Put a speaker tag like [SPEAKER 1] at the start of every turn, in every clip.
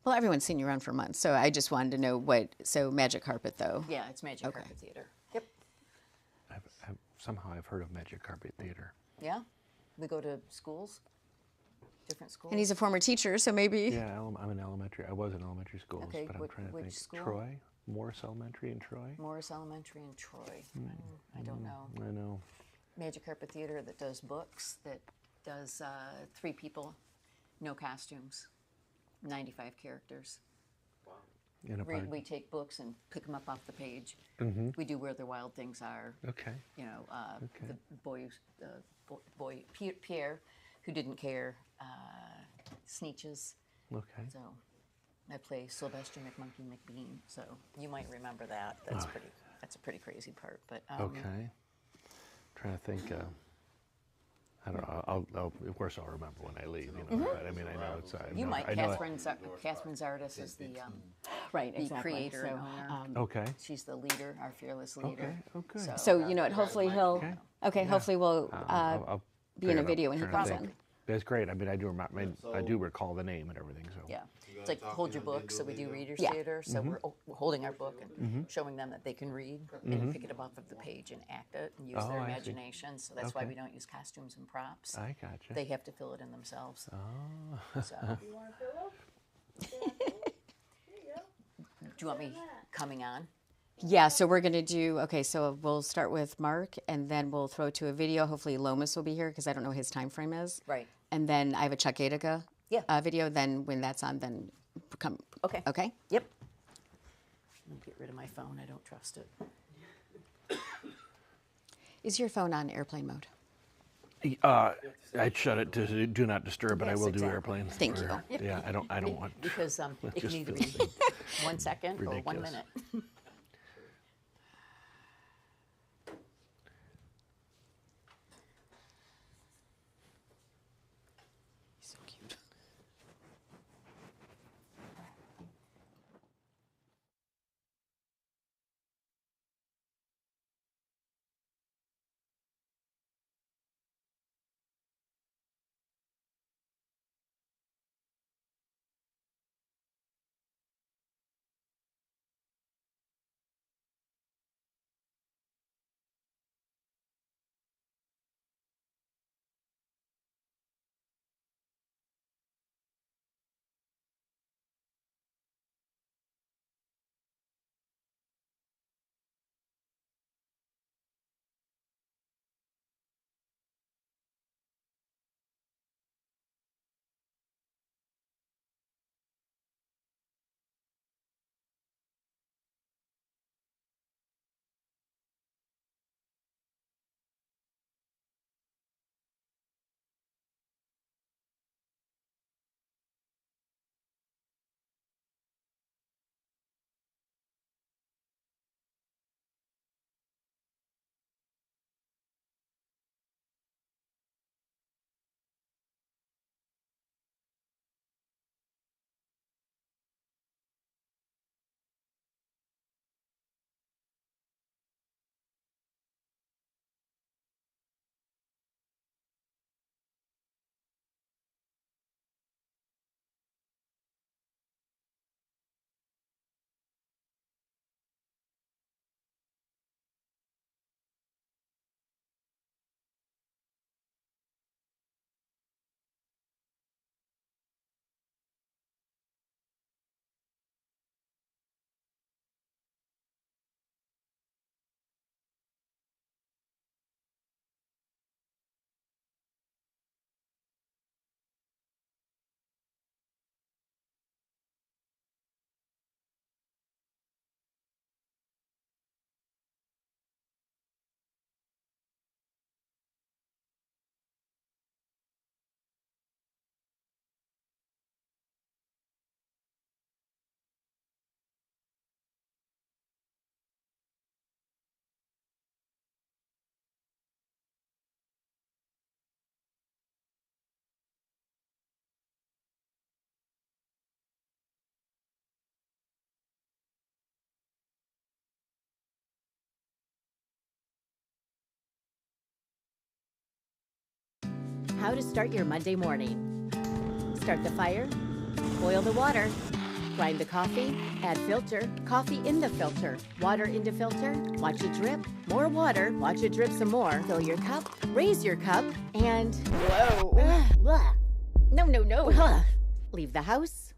[SPEAKER 1] Well, everyone's seen you around for months, so I just wanted to know so Magic Carpet, though.
[SPEAKER 2] Yeah, it's Magic Carpet Theater. Yep.
[SPEAKER 3] Somehow I've heard of Magic Carpet Theater.
[SPEAKER 2] Yeah. We go to schools, different schools.
[SPEAKER 1] And he's a former teacher, so maybe.
[SPEAKER 3] Yeah, I was in elementary schools,
[SPEAKER 2] Okay,
[SPEAKER 3] but I'm trying to
[SPEAKER 2] which
[SPEAKER 3] think.
[SPEAKER 2] school?
[SPEAKER 3] Troy? Morris Elementary in Troy?
[SPEAKER 2] Morris Elementary in Troy. I don't know.
[SPEAKER 3] I know.
[SPEAKER 2] Magic Carpet Theater that does books, that does 3 people, no costumes, 95 characters.
[SPEAKER 3] In a park.
[SPEAKER 2] We take books and pick them up off the page. We do Where the Wild Things Are.
[SPEAKER 3] Okay.
[SPEAKER 2] You know,
[SPEAKER 3] Okay.
[SPEAKER 2] the boy Pierre, who didn't care, Sneetches.
[SPEAKER 3] Okay.
[SPEAKER 2] So I play Sylvester McMonkey McBean. So you might remember that. That's That's a pretty crazy part. But
[SPEAKER 3] Okay. Trying to think. I don't know. Of course, I'll remember when I leave. You know, but I mean, I know it's.
[SPEAKER 2] You might.
[SPEAKER 3] I know
[SPEAKER 2] Catherine Zardes is the
[SPEAKER 1] Right,
[SPEAKER 2] the
[SPEAKER 1] exactly.
[SPEAKER 2] creator and owner.
[SPEAKER 3] Okay.
[SPEAKER 2] She's the leader, our fearless leader.
[SPEAKER 3] Okay. Okay.
[SPEAKER 1] So, you know what, hopefully he'll,
[SPEAKER 3] Okay.
[SPEAKER 1] hopefully we'll
[SPEAKER 3] I'll
[SPEAKER 1] be in a
[SPEAKER 3] figure it out.
[SPEAKER 1] video when he
[SPEAKER 3] Trying to
[SPEAKER 1] comes
[SPEAKER 3] think.
[SPEAKER 1] in.
[SPEAKER 3] That's great. I mean, I do recall the name and everything. So.
[SPEAKER 2] Yeah. It's like hold your book. So we do readers
[SPEAKER 1] Yeah.
[SPEAKER 2] theater. So we're holding our book and showing them that they can read and pick it up off of the page and act it and use
[SPEAKER 3] Oh,
[SPEAKER 2] their
[SPEAKER 3] I see.
[SPEAKER 2] imagination. So that's why
[SPEAKER 3] Okay.
[SPEAKER 2] we don't use costumes and props.
[SPEAKER 3] I gotcha.
[SPEAKER 2] They have to fill it in themselves.
[SPEAKER 3] Oh.
[SPEAKER 2] So, do you want me coming on?
[SPEAKER 1] Yeah, so we're going to do, okay, so we'll start with Mark, and then we'll throw to a video. Hopefully Lomas will be here, because I don't know what his time frame is.
[SPEAKER 2] Right.
[SPEAKER 1] And then I have a Chuck Gatica video. Then when that's on, then come.
[SPEAKER 2] Okay.
[SPEAKER 1] Okay?
[SPEAKER 2] Yep. Let me get rid of my phone. I don't trust it.
[SPEAKER 1] Is your phone on airplane mode?
[SPEAKER 3] I'd shut it to do not disturb, but I
[SPEAKER 2] Yes,
[SPEAKER 3] will do
[SPEAKER 2] exactly.
[SPEAKER 3] airplanes.
[SPEAKER 1] Thank you.
[SPEAKER 3] Yeah, I don't want.
[SPEAKER 2] Because it can
[SPEAKER 3] just
[SPEAKER 2] either
[SPEAKER 3] feels
[SPEAKER 2] be 1 second or 1
[SPEAKER 3] ridiculous.
[SPEAKER 2] minute.
[SPEAKER 1] So cute.
[SPEAKER 4] How to start your Monday morning. Start the fire, boil the water, Grind the coffee, add filter, coffee in the filter, water into filter, watch it drip, more water, watch it drip some more, fill your cup, raise your cup, and whoa. No. Leave the house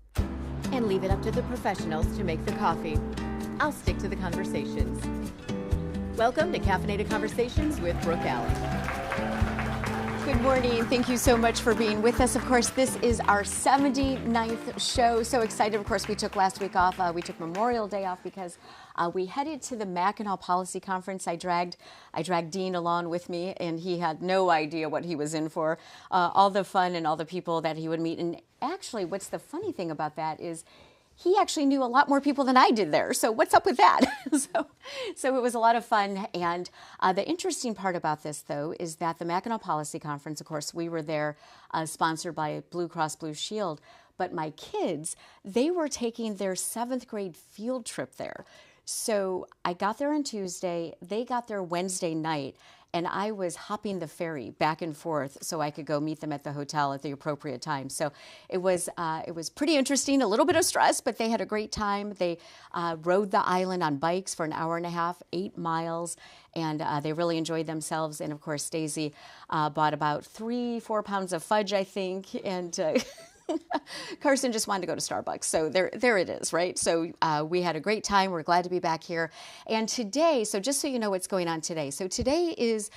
[SPEAKER 4] and leave it up to the professionals to make the coffee. I'll stick to the conversations. Welcome to Caffeinated Conversations with Brooke Allen.
[SPEAKER 1] Good morning. Thank you so much for being with us. Of course, this is our 79th show. So excited. Of course, we took last week off. We took Memorial Day off because we headed to the Mackinac Policy Conference. I dragged Dean along with me, and he had no idea what he was in for. All the fun and all the people that he would meet. And actually, what's the funny thing about that is he actually knew a lot more people than I did there. So what's up with that? So it was a lot of fun. And the interesting part about this, though, is that the Mackinac Policy Conference, of course, we were there sponsored by Blue Cross Blue Shield. But my kids, they were taking their 7th grade field trip there. So I got there on Tuesday. They got there Wednesday night. And I was hopping the ferry back and forth so I could go meet them at the hotel at the appropriate time. So it was pretty interesting, a little bit of stress, but they had a great time. They rode the island on bikes for an hour and a half, 8 miles, and they really enjoyed themselves. And of course, Stacey bought about 3-4 pounds of fudge, I think, and Carson just wanted to go to Starbucks. So there it is, right? So we had a great time. We're glad to be back here. And today, so just so you know what's going on today. So today is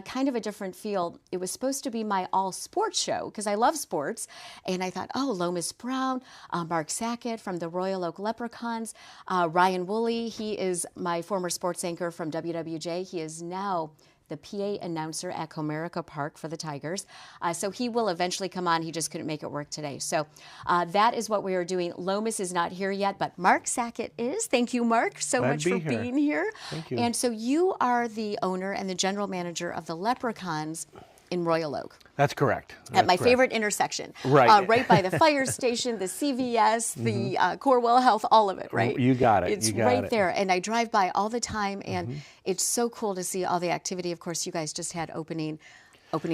[SPEAKER 1] kind of a different feel. It was supposed to be my all sports show because I love sports. And I thought, Lomas Brown, Mark Sackett from the Royal Oak Leprechauns, Ryan Woolley. He is my former sports anchor from WWJ. He is now the PA announcer at Comerica Park for the Tigers. So he will eventually come on. He just couldn't make it work today. So that is what we are doing. Lomas is not here yet, but Mark Sackett is. Thank you, Mark, so much for being here.
[SPEAKER 3] Thank you.
[SPEAKER 1] And so you are the owner and the general manager of the Leprechauns in Royal Oak.
[SPEAKER 3] That's correct.
[SPEAKER 1] At my favorite intersection.
[SPEAKER 3] Right.
[SPEAKER 1] Right by the fire station, the CVS, the Corewell Health, all of it, right?
[SPEAKER 3] You got it.
[SPEAKER 1] It's
[SPEAKER 3] you got
[SPEAKER 1] right
[SPEAKER 3] it.
[SPEAKER 1] there. And I drive by all the time, and it's so cool to see all the activity. Of course, you guys just had opening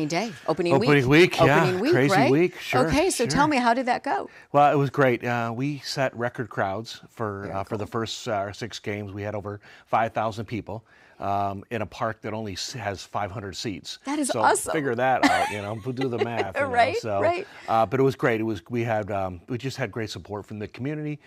[SPEAKER 1] day, opening week,
[SPEAKER 3] crazy
[SPEAKER 1] right?
[SPEAKER 3] week, sure.
[SPEAKER 1] Okay, so tell me, how did that go?
[SPEAKER 3] Well, it was great. We set record crowds for the first 6 games. We had over 5,000 people in a park that only has 500 seats.
[SPEAKER 1] That is
[SPEAKER 3] so
[SPEAKER 1] awesome.
[SPEAKER 3] Figure that out. We'll do the math.
[SPEAKER 1] Right.
[SPEAKER 3] But it was great. We just had great support from the community,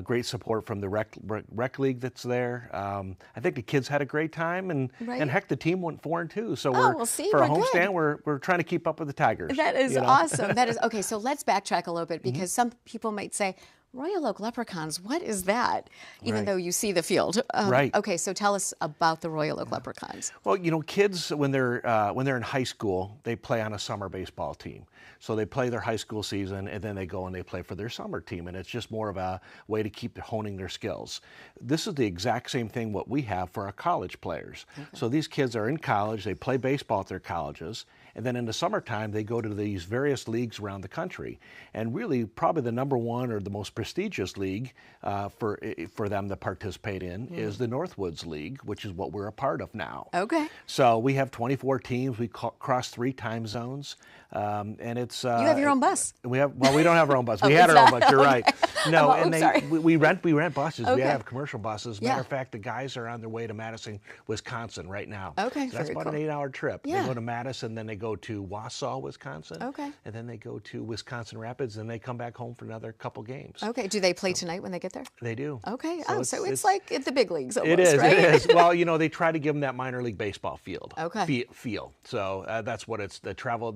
[SPEAKER 3] great support from the rec league that's there. I think the kids had a great time, and heck, the team went 4-2. So for a homestand, we're trying to keep up with the Tigers.
[SPEAKER 1] That is awesome. That is okay. So let's backtrack a little bit because some people might say, Royal Oak Leprechauns, what is that? Even though you see the field.
[SPEAKER 3] Right.
[SPEAKER 1] Okay, so tell us about the Royal Oak Leprechauns.
[SPEAKER 3] Well, kids when they're in high school, they play on a summer baseball team. So they play their high school season, and then they go and they play for their summer team, and it's just more of a way to keep honing their skills. This is the exact same thing what we have for our college players. Okay. So these kids are in college, they play baseball at their colleges, and then in the summertime, they go to these various leagues around the country. And really, probably the number one or the most prestigious league for them to participate in is the Northwoods League, which is what we're a part of now.
[SPEAKER 1] Okay.
[SPEAKER 3] So we have 24 teams. We cross 3 time zones. And it's
[SPEAKER 1] you have your own bus.
[SPEAKER 3] We don't have our own bus. We had our own bus. You're right. No, we rent buses.
[SPEAKER 1] Okay.
[SPEAKER 3] We have commercial buses. Matter
[SPEAKER 1] Yeah.
[SPEAKER 3] of fact, the guys are on their way to Madison, Wisconsin right now.
[SPEAKER 1] Okay,
[SPEAKER 3] so that's
[SPEAKER 1] very
[SPEAKER 3] about
[SPEAKER 1] cool.
[SPEAKER 3] an 8-hour trip.
[SPEAKER 1] Yeah.
[SPEAKER 3] They go to Madison, then they go to Wausau, Wisconsin.
[SPEAKER 1] Okay.
[SPEAKER 3] And then they go to Wisconsin Rapids, and they come back home for another couple games.
[SPEAKER 1] Okay. Do they play tonight when they get there?
[SPEAKER 3] They do.
[SPEAKER 1] Okay.
[SPEAKER 3] So
[SPEAKER 1] it's like at the big leagues almost,
[SPEAKER 3] It is.
[SPEAKER 1] right?
[SPEAKER 3] It is. Well, they try to give them that minor league baseball field.
[SPEAKER 1] Okay.
[SPEAKER 3] Feel. So that's what it's. They travel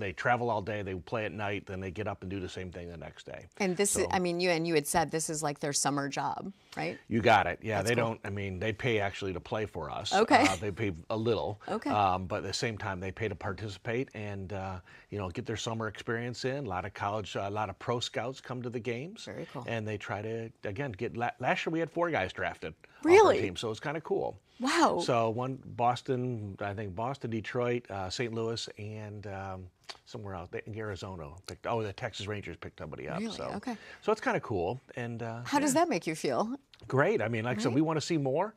[SPEAKER 3] all day. They play at night. Then they get up and do the same thing the next day.
[SPEAKER 1] And this is, you had said this is like their summer job, right?
[SPEAKER 3] You got it. Yeah,
[SPEAKER 1] That's
[SPEAKER 3] they
[SPEAKER 1] cool.
[SPEAKER 3] don't. They pay actually to play for us.
[SPEAKER 1] Okay.
[SPEAKER 3] They pay a little.
[SPEAKER 1] Okay.
[SPEAKER 3] But at the same time, they pay to participate and get their summer experience in. A lot of college, a lot of pro scouts come to the games.
[SPEAKER 1] Very cool.
[SPEAKER 3] And they try to get. Last year we had 4 guys drafted.
[SPEAKER 1] Really?
[SPEAKER 3] Off our team, so it's kind of cool.
[SPEAKER 1] Wow.
[SPEAKER 3] So one Boston, I think Boston, Detroit, St. Louis, and somewhere else in Arizona the Texas Rangers picked somebody up.
[SPEAKER 1] Really?
[SPEAKER 3] So,
[SPEAKER 1] Okay.
[SPEAKER 3] so it's kind of cool. And
[SPEAKER 1] How does that make you feel?
[SPEAKER 3] great. I mean, like I said, we want to see more.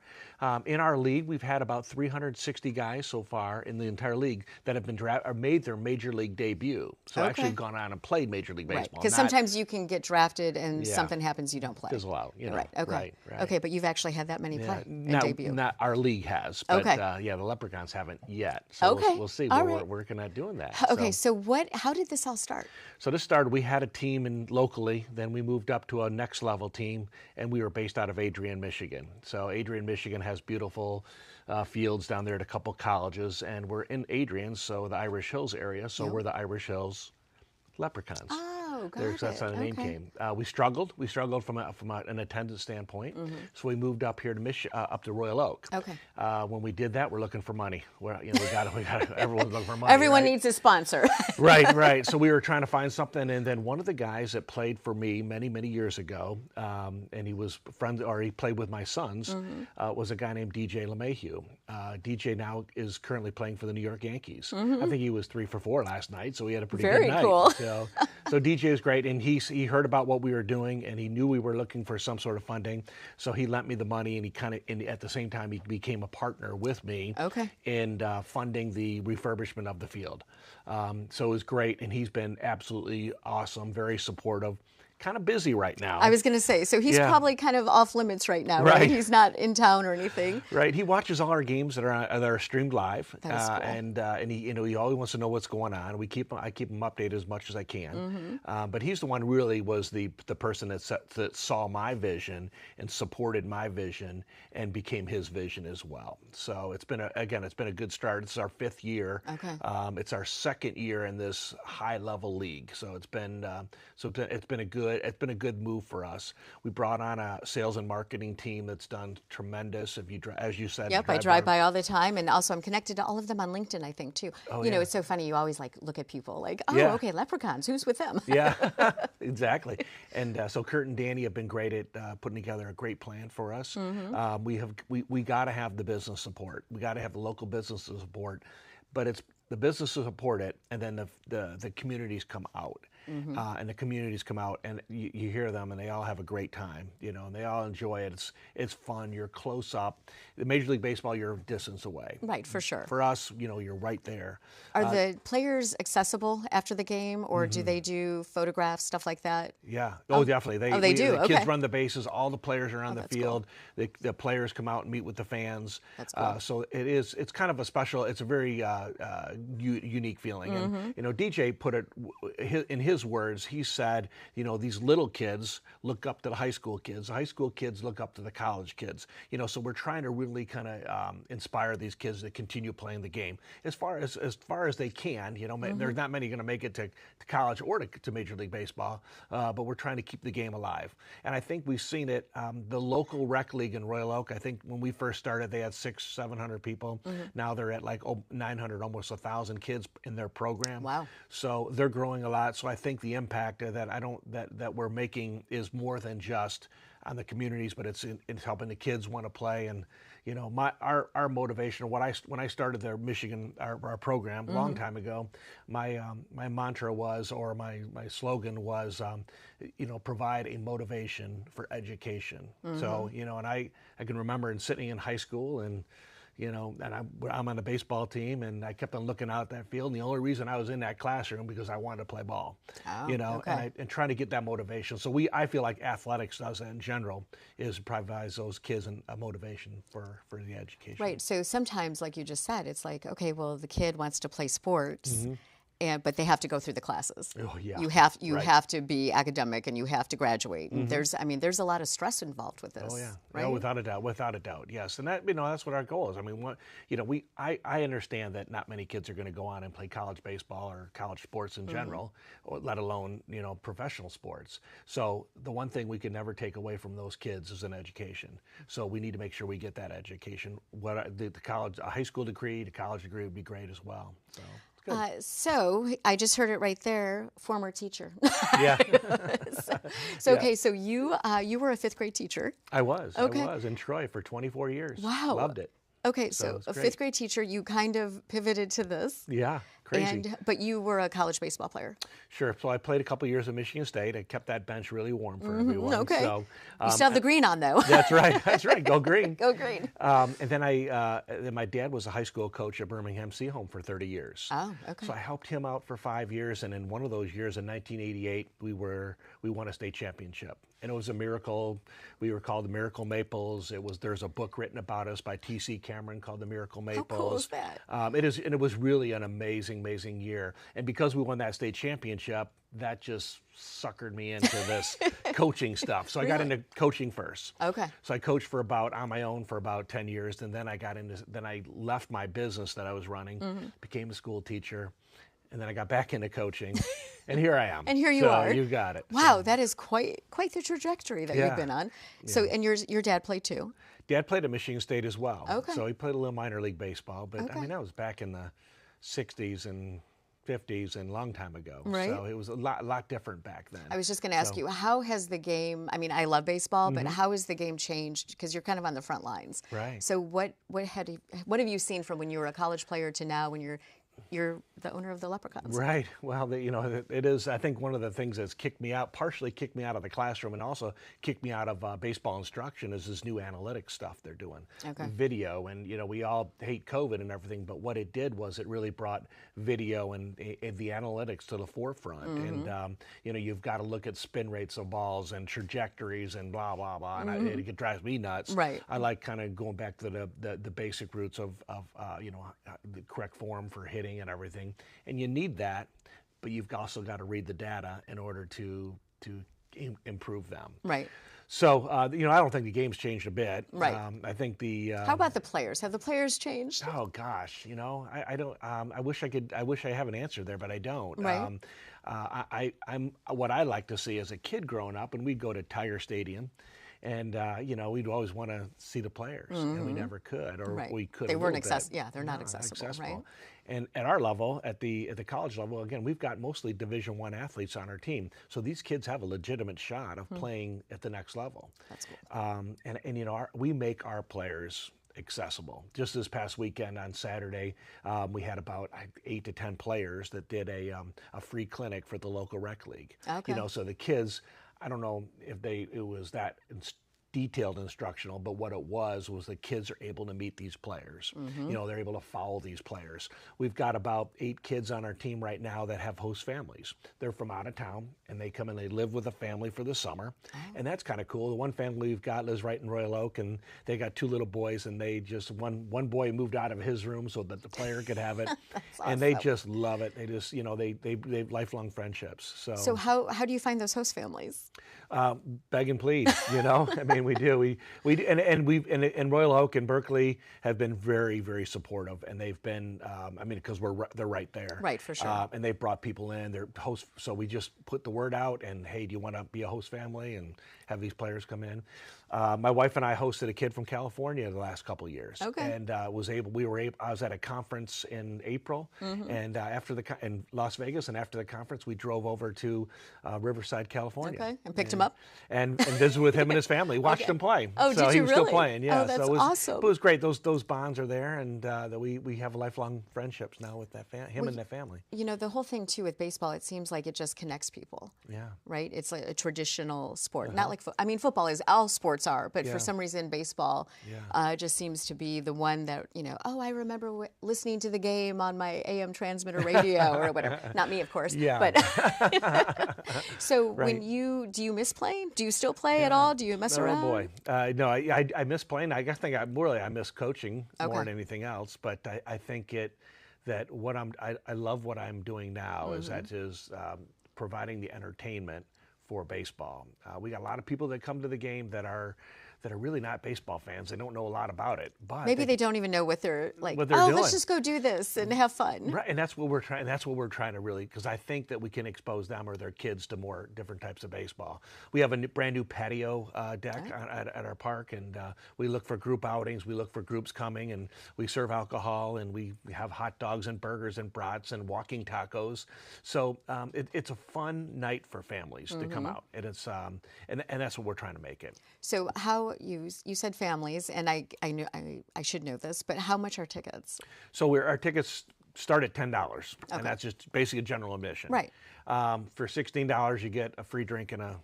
[SPEAKER 3] In our league, we've had about 360 guys so far in the entire league that have been or made their major league debut. So actually gone on and played Major League
[SPEAKER 1] Right.
[SPEAKER 3] Baseball.
[SPEAKER 1] Because sometimes you can get drafted and
[SPEAKER 3] Yeah.
[SPEAKER 1] something happens, you don't play.
[SPEAKER 3] Fizzle out, you know.
[SPEAKER 1] Right. Okay.
[SPEAKER 3] Right.
[SPEAKER 1] Okay, but you've actually had that many play and
[SPEAKER 3] not,
[SPEAKER 1] debut.
[SPEAKER 3] not our league has, but
[SPEAKER 1] Okay.
[SPEAKER 3] yeah, the Leprechauns haven't yet. So
[SPEAKER 1] Okay.
[SPEAKER 3] we'll see.
[SPEAKER 1] All
[SPEAKER 3] We're
[SPEAKER 1] right.
[SPEAKER 3] working at doing that.
[SPEAKER 1] Okay, so how did this all start?
[SPEAKER 3] So this started, we had a team locally, then we moved up to a next level team, and we were based out of Adrian, Michigan. So Adrian, Michigan has beautiful fields down there at a couple colleges, and we're in Adrian, so the Irish Hills area, so we're the Irish Hills Leprechauns.
[SPEAKER 1] Oh, got it.
[SPEAKER 3] That's how the name
[SPEAKER 1] Okay.
[SPEAKER 3] came. We struggled from an attendance standpoint, so we moved up here to up to Royal Oak.
[SPEAKER 1] Okay.
[SPEAKER 3] When we did that, we're looking for money. We got everyone's looking for money.
[SPEAKER 1] Everyone
[SPEAKER 3] right?
[SPEAKER 1] needs a sponsor.
[SPEAKER 3] Right. So we were trying to find something, and then one of the guys that played for me many years ago, and he was he played with my sons, was a guy named DJ LeMahieu. DJ now is currently playing for the New York Yankees. I think he was 3 for 4 last night, so he had a pretty
[SPEAKER 1] Very
[SPEAKER 3] good night.
[SPEAKER 1] cool.
[SPEAKER 3] So DJ is great, and he heard about what we were doing, and he knew we were looking for some sort of funding, so he lent me the money, and at the same time he became a partner with me in funding the refurbishment of the field. So it was great, and he's been absolutely awesome, very supportive. Kind of busy right now.
[SPEAKER 1] I was going to say, so he's
[SPEAKER 3] Yeah.
[SPEAKER 1] probably kind of off limits right now, right?
[SPEAKER 3] Right.
[SPEAKER 1] He's not in town or anything.
[SPEAKER 3] Right, he watches all our games that are streamed live,
[SPEAKER 1] That is cool.
[SPEAKER 3] and he always wants to know what's going on. I keep him updated as much as I can, but he's the one really was the person that saw my vision and supported my vision and became his vision as well. So it's been a good start. It's our 5th year.
[SPEAKER 1] Okay.
[SPEAKER 3] It's our 2nd year in this high level league. So it's been a good move for us. We brought on a sales and marketing team that's done tremendous. As you said,
[SPEAKER 1] Yep, I drive by all the time, and also I'm connected to all of them on LinkedIn, I think, too.
[SPEAKER 3] Oh,
[SPEAKER 1] you know,
[SPEAKER 3] yeah.
[SPEAKER 1] it's so funny. You always look at people like, oh,
[SPEAKER 3] Yeah.
[SPEAKER 1] okay, Leprechauns, who's with them?
[SPEAKER 3] Yeah, exactly. And so Kurt and Danny have been great at putting together a great plan for us. We got to have the business support. We got to have the local businesses support, but it's the businesses support it, and then the communities come out. And the communities come out, and you hear them, and they all have a great time, and they all enjoy it. It's fun. You're close up. The Major League Baseball, you're a distance away.
[SPEAKER 1] Right, for sure.
[SPEAKER 3] For us, you're right there.
[SPEAKER 1] Are the players accessible after the game, or do they do photographs, stuff like that?
[SPEAKER 3] Yeah. Oh, definitely.
[SPEAKER 1] They do.
[SPEAKER 3] The
[SPEAKER 1] Okay.
[SPEAKER 3] kids run the bases. All the players are on the
[SPEAKER 1] that's
[SPEAKER 3] field. The players come out and meet with the fans.
[SPEAKER 1] That's cool.
[SPEAKER 3] So it's kind of a special. It's a very unique feeling. And DJ put it in his words. He said, these little kids look up to the high school kids. The high school kids look up to the college kids. So we're trying to really kind of inspire these kids to continue playing the game as far as they can. There's not many going to make it to college or to Major League Baseball, but we're trying to keep the game alive. And I think we've seen it. The local rec league in Royal Oak, I think when we first started, they had 600-700 people. Now they're at like 900, almost 1,000 kids in their program.
[SPEAKER 1] Wow.
[SPEAKER 3] So they're growing a lot. So I think the impact that we're making is more than just on the communities, but it's helping the kids want to play. And our motivation, when I started the Michigan our program a long time ago, my mantra was, or my slogan was, provide a motivation for education. So and I can remember sitting in high school and I'm on the baseball team, and I kept on looking out at that field. And the only reason I was in that classroom because I wanted to play ball,
[SPEAKER 1] okay.
[SPEAKER 3] and trying to get that motivation. So I feel like athletics does that in general, is provides those kids a motivation for the education.
[SPEAKER 1] Right. So sometimes, like you just said, it's like, okay, well, the kid wants to play sports. But they have to go through the classes.
[SPEAKER 3] Oh, yeah.
[SPEAKER 1] You
[SPEAKER 3] Right.
[SPEAKER 1] have to be academic, and you have to graduate. And there's a lot of stress involved with this.
[SPEAKER 3] Oh yeah,
[SPEAKER 1] right?
[SPEAKER 3] No, without a doubt, yes. And that's what our goal is. I mean, I understand that not many kids are going to go on and play college baseball or college sports in general, or let alone professional sports. So the one thing we can never take away from those kids is an education. So we need to make sure we get that education. A high school degree, the college degree would be great as well. So.
[SPEAKER 1] So I just heard it right there, former teacher.
[SPEAKER 3] Yeah.
[SPEAKER 1] Okay, so you were a 5th grade teacher.
[SPEAKER 3] I was.
[SPEAKER 1] Okay.
[SPEAKER 3] I was in Troy for 24 years.
[SPEAKER 1] Wow.
[SPEAKER 3] Loved it.
[SPEAKER 1] Okay, so
[SPEAKER 3] it's
[SPEAKER 1] a
[SPEAKER 3] great.
[SPEAKER 1] fifth grade teacher, you kind of pivoted to this.
[SPEAKER 3] Yeah, crazy.
[SPEAKER 1] But you were a college baseball player.
[SPEAKER 3] Sure. So I played a couple years at Michigan State. I kept that bench really warm for everyone.
[SPEAKER 1] Okay.
[SPEAKER 3] So,
[SPEAKER 1] You still have the green on, though.
[SPEAKER 3] that's right. That's right. Go green.
[SPEAKER 1] Go green.
[SPEAKER 3] And then then my dad was a high school coach at Birmingham Seaholm for 30 years.
[SPEAKER 1] Oh, okay.
[SPEAKER 3] So I helped him out for 5 years, and in one of those years, in 1988, we won a state championship, and it was a miracle. We were called the Miracle Maples. There's a book written about us by T.C. Cameron called the Miracle Maples.
[SPEAKER 1] How cool is that?
[SPEAKER 3] It was really an amazing year, and because we won that state championship, that just suckered me into this coaching stuff. So I got into coaching first.
[SPEAKER 1] Okay.
[SPEAKER 3] So I coached on my own for about 10 years, and then I left my business that I was running, became a school teacher, and then I got back into coaching, and here I am.
[SPEAKER 1] And here you
[SPEAKER 3] so
[SPEAKER 1] are.
[SPEAKER 3] You got it.
[SPEAKER 1] Wow,
[SPEAKER 3] So,
[SPEAKER 1] that is quite the trajectory that
[SPEAKER 3] Yeah.
[SPEAKER 1] you've been on. So, and your dad played too.
[SPEAKER 3] Dad played at Michigan State as well.
[SPEAKER 1] Okay.
[SPEAKER 3] So he played a little minor league baseball, but
[SPEAKER 1] Okay.
[SPEAKER 3] I mean, that was back in the 60s and 50s and a long time ago.
[SPEAKER 1] Right.
[SPEAKER 3] So it was a lot different back then.
[SPEAKER 1] I was just going to ask you, how has the game, I mean, I love baseball, but how has the game changed? Because you're kind of on the front lines.
[SPEAKER 3] Right.
[SPEAKER 1] So what have you seen from when you were a college player to now when you're the owner of the Leprechauns?
[SPEAKER 3] Right. Well, it is, I think, one of the things that's partially kicked me out of the classroom and also kicked me out of baseball instruction is this new analytics stuff they're doing.
[SPEAKER 1] Okay.
[SPEAKER 3] Video. And, we all hate COVID and everything, but what it did was it really brought video and the analytics to the forefront. And, you've got to look at spin rates of balls and trajectories and blah, blah, blah. And it drives me nuts.
[SPEAKER 1] Right.
[SPEAKER 3] I like kind of going back to the basic roots of the correct form for hitting and everything, and you need that, but you've also got to read the data in order to improve them.
[SPEAKER 1] Right.
[SPEAKER 3] So I don't think the game's changed a bit.
[SPEAKER 1] Right.
[SPEAKER 3] I think
[SPEAKER 1] How about the players? Have the players changed?
[SPEAKER 3] Oh gosh, I don't. I wish I have an answer there, but I don't.
[SPEAKER 1] Right.
[SPEAKER 3] I'm what I like to see as a kid growing up, and we'd go to Tiger Stadium. And we'd always want to see the players, and we never could, or
[SPEAKER 1] Right.
[SPEAKER 3] we could.
[SPEAKER 1] They
[SPEAKER 3] a
[SPEAKER 1] weren't
[SPEAKER 3] little bit.
[SPEAKER 1] accessible. Yeah, they're not accessible, right?
[SPEAKER 3] And at our level, at the college level, again, we've got mostly Division I athletes on our team, so these kids have a legitimate shot of playing at the next level.
[SPEAKER 1] That's cool.
[SPEAKER 3] We make our players accessible. Just this past weekend on Saturday, we had about 8 to 10 players that did a free clinic for the local rec league.
[SPEAKER 1] Okay.
[SPEAKER 3] So the kids, I don't know if it was that detailed instructional, but what it was the kids are able to meet these players. They're able to follow these players. We've got about 8 kids on our team right now that have host families. They're from out of town, and they come and they live with a family for the summer, and that's kind of cool. The one family we've got lives right in Royal Oak, and they got 2 little boys, and they just one boy moved out of his room so that the player could have it, and they just love it. They just they have lifelong friendships.
[SPEAKER 1] So how do you find those host families?
[SPEAKER 3] Beg and plead, I mean, we do. And Royal Oak and Berkeley have been very, very supportive, and they've been, because they're right there.
[SPEAKER 1] Right, for sure.
[SPEAKER 3] And they've brought people in. They're hosts, so we just put the word out, and hey, do you want to be a host family and have these players come in? My wife and I hosted a kid from California the last couple of years.
[SPEAKER 1] Okay.
[SPEAKER 3] And I was at a conference in April, and in Las Vegas, and after the conference, we drove over to Riverside, California.
[SPEAKER 1] Okay, and picked him up?
[SPEAKER 3] And visited with him and his family. Watched him play.
[SPEAKER 1] Oh,
[SPEAKER 3] so
[SPEAKER 1] did
[SPEAKER 3] he
[SPEAKER 1] you
[SPEAKER 3] was
[SPEAKER 1] really?
[SPEAKER 3] still playing, yeah.
[SPEAKER 1] Oh, that's
[SPEAKER 3] so
[SPEAKER 1] awesome.
[SPEAKER 3] It was great. Those bonds are there, and that we have lifelong friendships now with him and that family.
[SPEAKER 1] The whole thing too with baseball, it seems like it just connects people.
[SPEAKER 3] Yeah.
[SPEAKER 1] Right? It's like a traditional sport. Not like football is, all sports are, but for some reason baseball just seems to be the one that, I remember listening to the game on my AM transmitter radio or whatever. Not me, of course.
[SPEAKER 3] Yeah.
[SPEAKER 1] But so
[SPEAKER 3] Right.
[SPEAKER 1] do you miss playing? Do you still play at all? Do you mess around?
[SPEAKER 3] Oh boy, no, I miss playing. I miss coaching more
[SPEAKER 1] Okay.
[SPEAKER 3] than anything else. But I think I love what I'm doing now is providing the entertainment for baseball. We got a lot of people that come to the game that are really not baseball fans. They don't know a lot about it, but
[SPEAKER 1] Maybe they don't even know what they're like.
[SPEAKER 3] What they're
[SPEAKER 1] Let's
[SPEAKER 3] doing.
[SPEAKER 1] just go do this and have fun.
[SPEAKER 3] Right, and that's what we're trying. That's what we're trying to really, because I think that we can expose them or their kids to more different types of baseball. We have a brand new patio deck at our park, and we look for group outings. We look for groups coming, and we serve alcohol, and we have hot dogs and burgers and brats and walking tacos. So it's a fun night for families to come out, and it's and that's what we're trying to make it.
[SPEAKER 1] So how how you said families, and I knew I should know this, but how much are tickets?
[SPEAKER 3] So our tickets start at $10, and that's just basically a general admission.
[SPEAKER 1] Right.
[SPEAKER 3] For $16, you get a free drink and a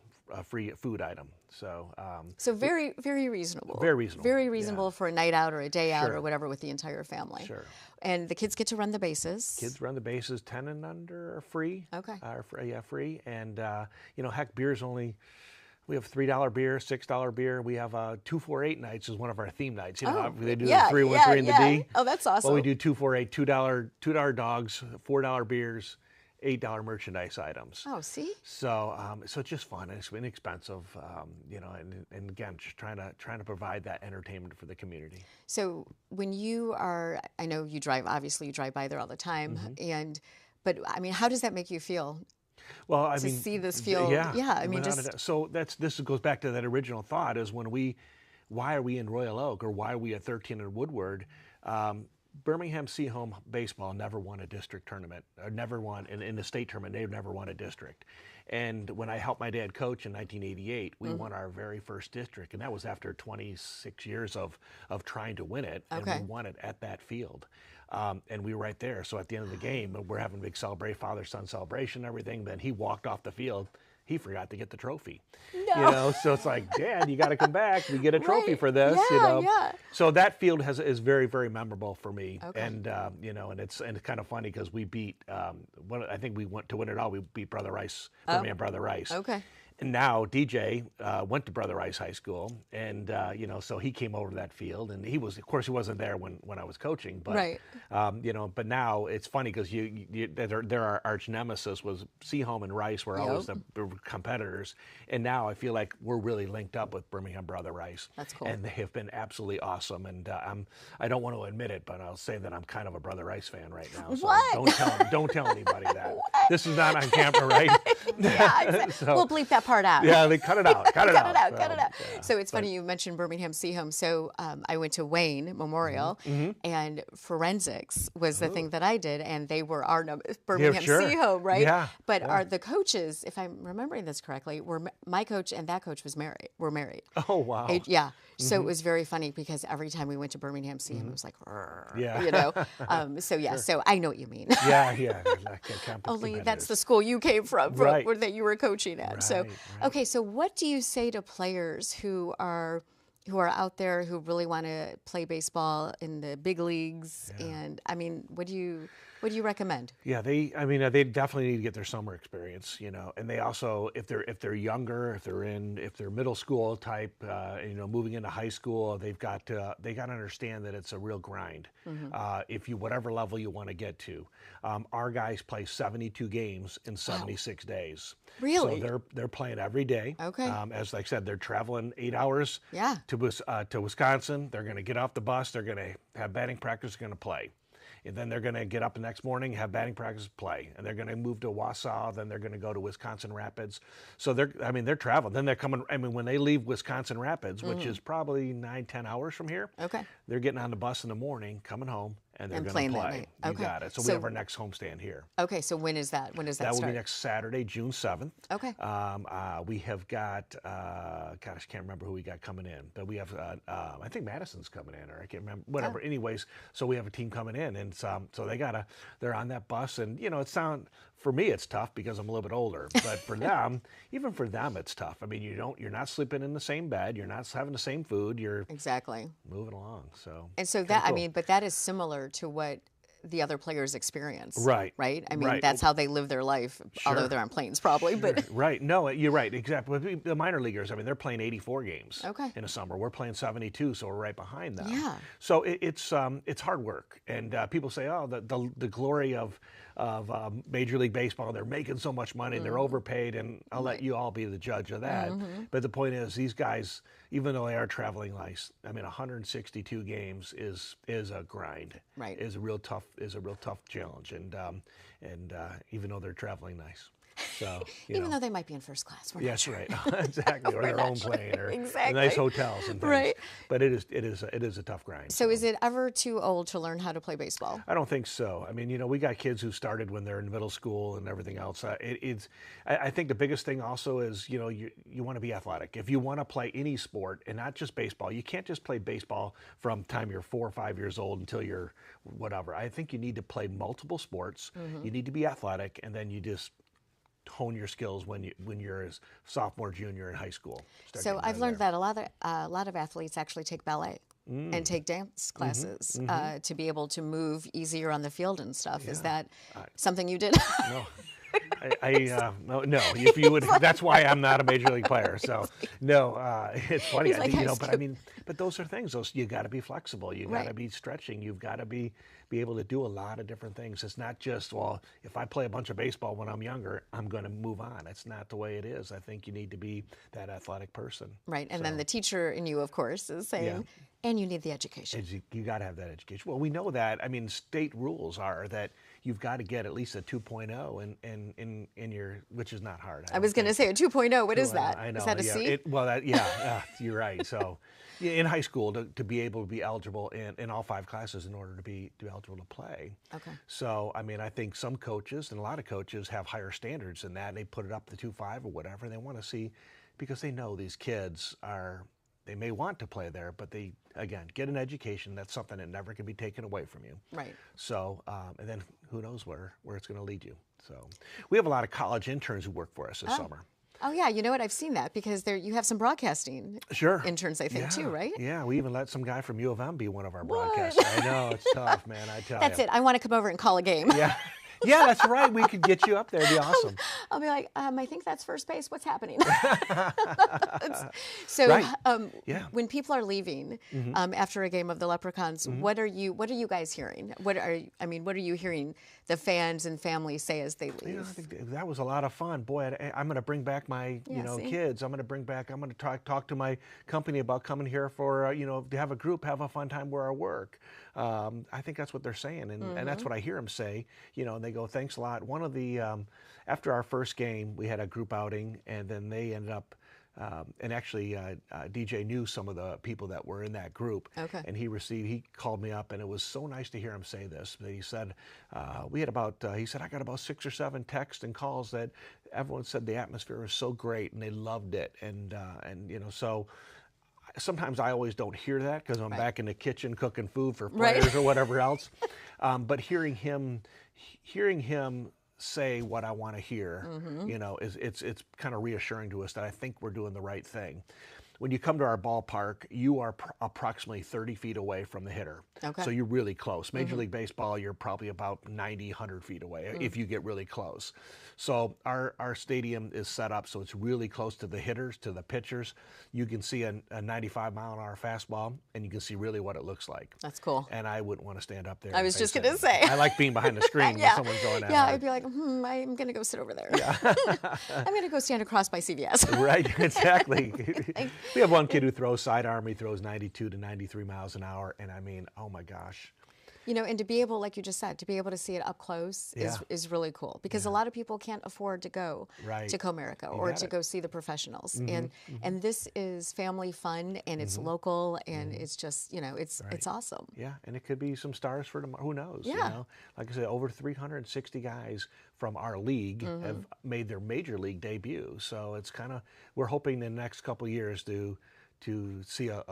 [SPEAKER 3] free food item. So
[SPEAKER 1] So very, very reasonable.
[SPEAKER 3] Very reasonable,
[SPEAKER 1] Very reasonable for a night out or a day out
[SPEAKER 3] Sure.
[SPEAKER 1] or whatever with the entire family.
[SPEAKER 3] Sure.
[SPEAKER 1] And the kids get to run the bases.
[SPEAKER 3] Kids run the bases. 10 and under are free.
[SPEAKER 1] Okay.
[SPEAKER 3] Free. And heck, beer's only. We have $3 beer, $6 beer. We have 248 nights is one of our theme nights. They do the 313 and the D.
[SPEAKER 1] Oh, that's awesome.
[SPEAKER 3] Well, we do 248, $2 dogs, $4 beers, $8 merchandise items.
[SPEAKER 1] Oh, see?
[SPEAKER 3] So it's just fun and it's inexpensive, and again, just trying to provide that entertainment for the community.
[SPEAKER 1] So when you are, I know you drive. Obviously, you drive by there all the time, but I mean, how does that make you feel?
[SPEAKER 3] Well, I
[SPEAKER 1] To
[SPEAKER 3] mean,
[SPEAKER 1] see this field,
[SPEAKER 3] yeah.
[SPEAKER 1] I mean,
[SPEAKER 3] without a
[SPEAKER 1] just-
[SPEAKER 3] doubt. So this goes back to that original thought: is why are we in Royal Oak or why are we at 13 in Woodward? Birmingham Seahome baseball never won a district tournament, or never won in the state tournament. They never won a district. And when I helped my dad coach in 1988, we won our very first district, and that was after 26 years of trying to win it, and
[SPEAKER 1] Okay.
[SPEAKER 3] we won it at that field. And we were right there. So at the end of the game, we're having a big father-son celebration and everything. Then he walked off the field. He forgot to get the trophy.
[SPEAKER 1] No.
[SPEAKER 3] So it's like, Dad, you got to come back. We get a trophy
[SPEAKER 1] Right.
[SPEAKER 3] for this.
[SPEAKER 1] Yeah, yeah.
[SPEAKER 3] So that field is very, very memorable for me.
[SPEAKER 1] Okay.
[SPEAKER 3] And and it's kind of funny because we beat. I think we went to win it all. We beat Brother Rice, Birmingham Brother Rice.
[SPEAKER 1] Okay.
[SPEAKER 3] And now DJ went to Brother Rice High School, and so he came over to that field, and he wasn't there when I was coaching, but
[SPEAKER 1] Right.
[SPEAKER 3] but now it's funny because there are arch nemesis was Seahome and Rice were always the competitors, and now I feel like we're really linked up with Birmingham Brother Rice.
[SPEAKER 1] That's cool.
[SPEAKER 3] And they have been absolutely awesome, and I don't want to admit it, but I'll say that I'm kind of a Brother Rice fan right now. So
[SPEAKER 1] What?
[SPEAKER 3] don't tell anybody that. This is not on camera, right?
[SPEAKER 1] Yeah, exactly.
[SPEAKER 3] So-
[SPEAKER 1] We'll bleep that part out.
[SPEAKER 3] Yeah, they cut it out. Cut it out.
[SPEAKER 1] Cut it out.
[SPEAKER 3] Yeah,
[SPEAKER 1] So it's funny you mentioned Birmingham Seahome. So I went to Wayne Memorial, and forensics was the thing that I did, and they were our Birmingham
[SPEAKER 3] sure.
[SPEAKER 1] Seahome, right?
[SPEAKER 3] Yeah,
[SPEAKER 1] But the coaches, if I'm remembering this correctly, were my coach and that coach were married.
[SPEAKER 3] Oh, wow.
[SPEAKER 1] Yeah. So it was very funny because every time we went to Birmingham Seahome, it was like, "Rrr,"
[SPEAKER 3] Yeah.
[SPEAKER 1] So I know what you mean.
[SPEAKER 3] Yeah.
[SPEAKER 1] Only that's the school you came from
[SPEAKER 3] Right.
[SPEAKER 1] that you were coaching at. So,
[SPEAKER 3] Right.
[SPEAKER 1] okay, so what do you say to players who are out there who really want to play baseball in the big leagues? And I mean, what do you recommend?
[SPEAKER 3] Yeah, they definitely need to get their summer experience, and they also, if they're younger, if they're middle school type, moving into high school, they got to understand that it's a real grind. If you whatever level you want to get to, our guys play 72 games in 76 days.
[SPEAKER 1] Really?
[SPEAKER 3] So they're playing every day.
[SPEAKER 1] Okay.
[SPEAKER 3] As like I said, they're traveling 8 hours.
[SPEAKER 1] Yeah.
[SPEAKER 3] To Wisconsin. They're going to get off the bus. They're going to have batting practice. They're going to play. And then they're going to get up the next morning, have batting practice, play. And they're going to move to Wausau. Then they're going to go to Wisconsin Rapids. So they're traveling. Then they're coming. When they leave Wisconsin Rapids, which is probably 9-10 hours from here,
[SPEAKER 1] Okay.
[SPEAKER 3] they're getting on the bus in the morning, coming home, and they're
[SPEAKER 1] And
[SPEAKER 3] going
[SPEAKER 1] playing
[SPEAKER 3] to
[SPEAKER 1] that
[SPEAKER 3] play.
[SPEAKER 1] night.
[SPEAKER 3] You
[SPEAKER 1] Okay.
[SPEAKER 3] got it. So we
[SPEAKER 1] So-
[SPEAKER 3] have our next homestand here.
[SPEAKER 1] Okay, so when is that? When does that
[SPEAKER 3] That will
[SPEAKER 1] start?
[SPEAKER 3] be next Saturday, June 7th.
[SPEAKER 1] Okay.
[SPEAKER 3] We have got, gosh, I can't remember who we got coming in, but we have, I think Madison's coming in, or I can't remember, whatever.
[SPEAKER 1] Oh.
[SPEAKER 3] Anyways, so we have a team coming in, and so they're on that bus, and for me it's tough because I'm a little bit older, but for them, even for them, it's tough. I mean, you're not sleeping in the same bed, you're not having the same food, you're
[SPEAKER 1] Exactly.
[SPEAKER 3] moving along. So
[SPEAKER 1] And so
[SPEAKER 3] kinda
[SPEAKER 1] that, I
[SPEAKER 3] cool.
[SPEAKER 1] mean, but that is similar to what the other players experience.
[SPEAKER 3] Right.
[SPEAKER 1] Right? I mean,
[SPEAKER 3] Right.
[SPEAKER 1] that's how they live their life, although
[SPEAKER 3] Sure.
[SPEAKER 1] they're on planes probably, but
[SPEAKER 3] Right. No, you're right. Exactly. But the minor leaguers, I mean, they're playing 84 games
[SPEAKER 1] Okay.
[SPEAKER 3] in a summer. We're playing 72, so we're right behind them.
[SPEAKER 1] Yeah.
[SPEAKER 3] So it's hard work, and people say, oh, the glory of Major League Baseball, they're making so much money, they're overpaid, and I'll let you all be the judge of that. But the point is, these guys, even though they are traveling lice, I mean, 162 games is a grind.
[SPEAKER 1] Right.
[SPEAKER 3] Is a real tough challenge, and even though they're traveling nice. So,
[SPEAKER 1] Even though they might be in first class. We're not
[SPEAKER 3] yes,
[SPEAKER 1] sure.
[SPEAKER 3] right, exactly, or
[SPEAKER 1] We're
[SPEAKER 3] their
[SPEAKER 1] not
[SPEAKER 3] own
[SPEAKER 1] sure.
[SPEAKER 3] plane, or
[SPEAKER 1] Exactly.
[SPEAKER 3] nice hotels and things.
[SPEAKER 1] Right.
[SPEAKER 3] But it is a tough grind.
[SPEAKER 1] So is it ever too old to learn how to play baseball?
[SPEAKER 3] I don't think so. I mean, we got kids who started when they're in middle school and everything else. I think the biggest thing also is, you want to be athletic. If you want to play any sport and not just baseball, you can't just play baseball from time you're 4 or 5 years old until you're whatever. I think you need to play multiple sports. You need to be athletic, and then you just hone your skills when you're a sophomore, junior in high school. Start
[SPEAKER 1] So
[SPEAKER 3] getting
[SPEAKER 1] I've
[SPEAKER 3] better
[SPEAKER 1] learned
[SPEAKER 3] there.
[SPEAKER 1] that a lot of athletes actually take ballet and take dance classes to be able to move easier on the field and stuff. Is that something you did?
[SPEAKER 3] No. No. If you would, that's why I'm not a major league player. So, no, it's funny.
[SPEAKER 1] He's like,
[SPEAKER 3] But those are things. You got to be flexible. You got to
[SPEAKER 1] Right.
[SPEAKER 3] be stretching. You've got to be able to do a lot of different things. It's not just, well, if I play a bunch of baseball when I'm younger, I'm going to move on. It's not the way it is. I think you need to be that athletic person.
[SPEAKER 1] Right. And then the teacher in you, of course, is saying, and you need the education.
[SPEAKER 3] You got to have that education. Well, we know that. I mean, state rules are that you've got to get at least a 2.0 in your, which is not hard.
[SPEAKER 1] I was going to say a 2.0. What is that?
[SPEAKER 3] I know.
[SPEAKER 1] Is that a C?
[SPEAKER 3] You're right. So, in high school, to be able to be eligible in all 5 classes in order to be eligible to play.
[SPEAKER 1] Okay.
[SPEAKER 3] So, I mean, I think some coaches and a lot of coaches have higher standards than that. And they put it up to 2.5 or whatever. They want to see, because they know these kids they may want to play there, but they, again, get an education. That's something that never can be taken away from you.
[SPEAKER 1] Right.
[SPEAKER 3] So, and then who knows where it's going to lead you. So, we have a lot of college interns who work for us this summer.
[SPEAKER 1] Oh, yeah. You know what? I've seen that because you have some broadcasting interns, I think, too, right?
[SPEAKER 3] Yeah, we even let some guy from U of M be one of our broadcasters. I know, it's tough, man, I tell you.
[SPEAKER 1] That's it. I want to come over and call a game.
[SPEAKER 3] Yeah. Yeah, that's right. We could get you up there. It'd be awesome.
[SPEAKER 1] I'll be like, I think that's first base. What's happening? So,
[SPEAKER 3] Right. Yeah.
[SPEAKER 1] when people are leaving after a game of the Leprechauns, what are you guys hearing? What are you hearing the fans and families say as they leave?
[SPEAKER 3] I think that was a lot of fun. Boy, I'm going to bring back my
[SPEAKER 1] see?
[SPEAKER 3] kids. I'm going to talk to my company about coming here for to have a group, have a fun time where I work. I think that's what they're saying, and that's what I hear them say. And they go, thanks a lot. One of the after our first game, we had a group outing, and then they ended up. And actually, DJ knew some of the people that were in that group.
[SPEAKER 1] Okay.
[SPEAKER 3] And he called me up, and it was so nice to hear him say this. He said, we had he said, I got about 6 or 7 texts and calls that everyone said the atmosphere was so great, and they loved it. And so sometimes I always don't hear that because I'm back in the kitchen cooking food for players or whatever else. But hearing him say what I want to hear, it's kind of reassuring to us that I think we're doing the right thing. When you come to our ballpark, you are approximately 30 feet away from the hitter.
[SPEAKER 1] Okay.
[SPEAKER 3] So you're really close. Major League Baseball, you're probably about 90, 100 feet away if you get really close. So our stadium is set up so it's really close to the hitters, to the pitchers. You can see a 95-mile-an-hour fastball, and you can see really what it looks like.
[SPEAKER 1] That's cool.
[SPEAKER 3] And I wouldn't want to stand up there.
[SPEAKER 1] I was just going to say.
[SPEAKER 3] I like being behind the screen when someone's going that
[SPEAKER 1] Yeah,
[SPEAKER 3] hard.
[SPEAKER 1] I'd be like, I'm going to go sit over there. Yeah. I'm going to go stand across by CVS.
[SPEAKER 3] Right, exactly. We have one kid who throws sidearm. He throws 92 to 93 miles an hour, and I mean, oh my gosh.
[SPEAKER 1] And to be able, like you just said, to be able to see it up close is really cool because a lot of people can't afford to go to Comerica or to go see the professionals. And this is family fun, and it's local, and it's just, it's awesome.
[SPEAKER 3] Yeah, and it could be some stars for tomorrow. Who knows?
[SPEAKER 1] Yeah.
[SPEAKER 3] Like I said, over 360 guys from our league have made their major league debut. So it's we're hoping in the next couple of years to see a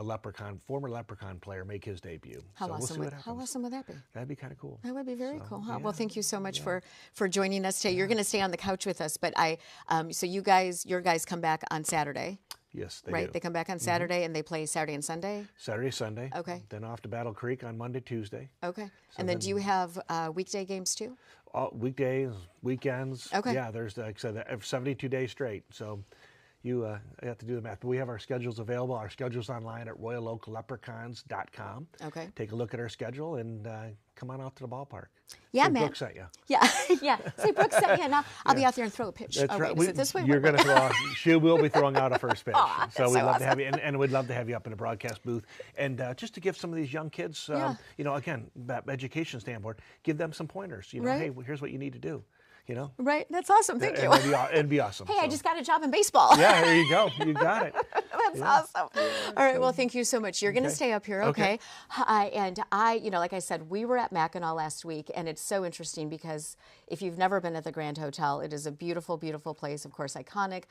[SPEAKER 3] former Leprechaun player make his debut.
[SPEAKER 1] How awesome would that be?
[SPEAKER 3] That'd be kind of cool.
[SPEAKER 1] That would be very cool. Huh? Well, thank you so much for joining us today. You're going to stay on the couch with us, but so your guys come back on Saturday.
[SPEAKER 3] Yes, they
[SPEAKER 1] right?
[SPEAKER 3] do.
[SPEAKER 1] They come back on Saturday and they play Saturday and Sunday?
[SPEAKER 3] Saturday, Sunday.
[SPEAKER 1] Okay.
[SPEAKER 3] Then off to Battle Creek on Monday, Tuesday.
[SPEAKER 1] Okay. And then do you have weekday games too?
[SPEAKER 3] Weekdays, weekends.
[SPEAKER 1] Okay.
[SPEAKER 3] Yeah, there's, like I said, 72 days straight. So you have to do the math. But we have our schedules available. Our schedule's online at royaloakleprechauns.com.
[SPEAKER 1] Okay.
[SPEAKER 3] Take a look at our schedule and come on out to the ballpark.
[SPEAKER 1] Yeah,
[SPEAKER 3] Say
[SPEAKER 1] man.
[SPEAKER 3] Brooke sent you.
[SPEAKER 1] Yeah, yeah. Say Brooke sent you, and I'll be out there and throw a pitch.
[SPEAKER 3] That's
[SPEAKER 1] oh,
[SPEAKER 3] right.
[SPEAKER 1] wait, is it this way?
[SPEAKER 3] You're going to throw. She will be throwing out a first pitch.
[SPEAKER 1] Aw,
[SPEAKER 3] so
[SPEAKER 1] that's
[SPEAKER 3] we'd
[SPEAKER 1] so
[SPEAKER 3] love to have
[SPEAKER 1] awesome.
[SPEAKER 3] you, and we'd love to have you up in the broadcast booth, and just to give some of these young kids, again, that education standpoint, give them some pointers.
[SPEAKER 1] Right.
[SPEAKER 3] Hey, here's what you need to do. you know.
[SPEAKER 1] Right. That's awesome. Thank you.
[SPEAKER 3] It'd be awesome.
[SPEAKER 1] Hey,
[SPEAKER 3] so.
[SPEAKER 1] I just got a job in baseball.
[SPEAKER 3] Yeah, there you go. You got it.
[SPEAKER 1] That's awesome. All right. Well, thank you so much. You're going to
[SPEAKER 3] Okay.
[SPEAKER 1] stay up here, okay? And you know, like I said, we were at Mackinac last week, and it's so interesting because if you've never been at the Grand Hotel, it is a beautiful, beautiful place. Of course, iconic.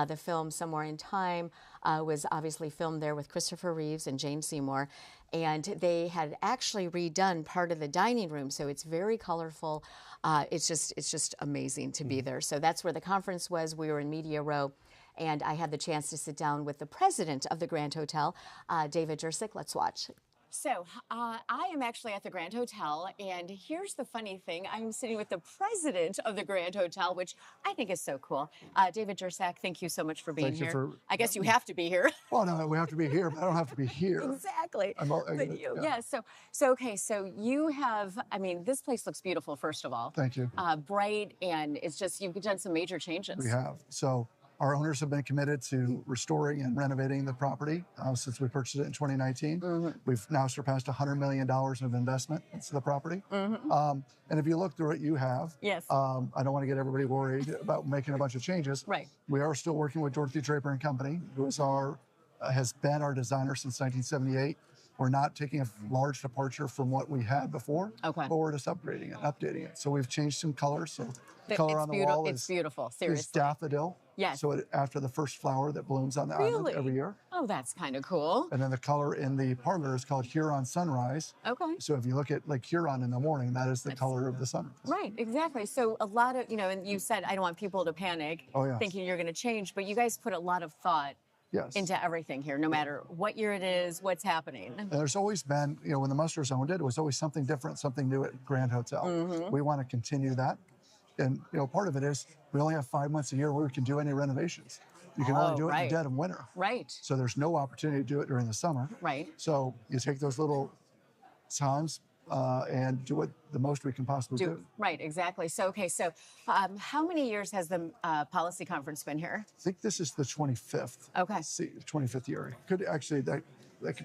[SPEAKER 1] The film Somewhere in Time was obviously filmed there with Christopher Reeves and Jane Seymour, and they had actually redone part of the dining room, so it's very colorful. It's just amazing to be there. So that's where the conference was. We were in Media Row. And I had the chance to sit down with the president of the Grand Hotel, David Jurczyk. Let's watch. So I am actually at the Grand Hotel, and here's the funny thing. I'm sitting with the president of the Grand Hotel, which I think is so cool. David Jurczyk, thank you so much for being here. I guess you have to be here.
[SPEAKER 5] Well, no, we have to be here, but I don't have to be here.
[SPEAKER 1] Exactly.
[SPEAKER 5] Yeah.
[SPEAKER 1] So okay, so you have, I mean, this place looks beautiful, first of all.
[SPEAKER 5] Thank you.
[SPEAKER 1] Bright, and it's just, you've done some major changes.
[SPEAKER 5] We have. So our owners have been committed to restoring and renovating the property since we purchased it in 2019. We've now surpassed $100 million of investment into the property. And if you look through it, you have.
[SPEAKER 1] Yes.
[SPEAKER 5] I don't want to get everybody worried about making a bunch of changes.
[SPEAKER 1] Right.
[SPEAKER 5] We are still working with Dorothy Draper and Company, who is has been our designer since 1978. We're not taking a large departure from what we had before, but we're just upgrading it, updating it. So we've changed some colors. So the color on the wall
[SPEAKER 1] is beautiful. Seriously,
[SPEAKER 5] is daffodil.
[SPEAKER 1] Yes.
[SPEAKER 5] So after the first flower that blooms on the island every year.
[SPEAKER 1] Oh, that's kind of cool.
[SPEAKER 5] And then the color in the parlor is called Huron Sunrise.
[SPEAKER 1] Okay.
[SPEAKER 5] So if you look at Lake Huron in the morning, that is the color of the sun.
[SPEAKER 1] Right, exactly. So a lot of, you know, and you said I don't want people to panic thinking you're going to change, but you guys put a lot of thought into everything here, no matter what year it is, what's happening.
[SPEAKER 5] And there's always been, you know, when the Musters owned it, it was always something different, something new at Grand Hotel. We want to continue that. And, you know, part of it is we only have 5 months a year where we can do any renovations. You can only do it in the dead of winter.
[SPEAKER 1] Right.
[SPEAKER 5] So there's no opportunity to do it during the summer.
[SPEAKER 1] Right.
[SPEAKER 5] So you take those little times and do it the most we can possibly do.
[SPEAKER 1] Right, exactly. So, okay, so how many years has the policy conference been here?
[SPEAKER 5] I think this is the 25th.
[SPEAKER 1] Okay.
[SPEAKER 5] 25th year. Could actually,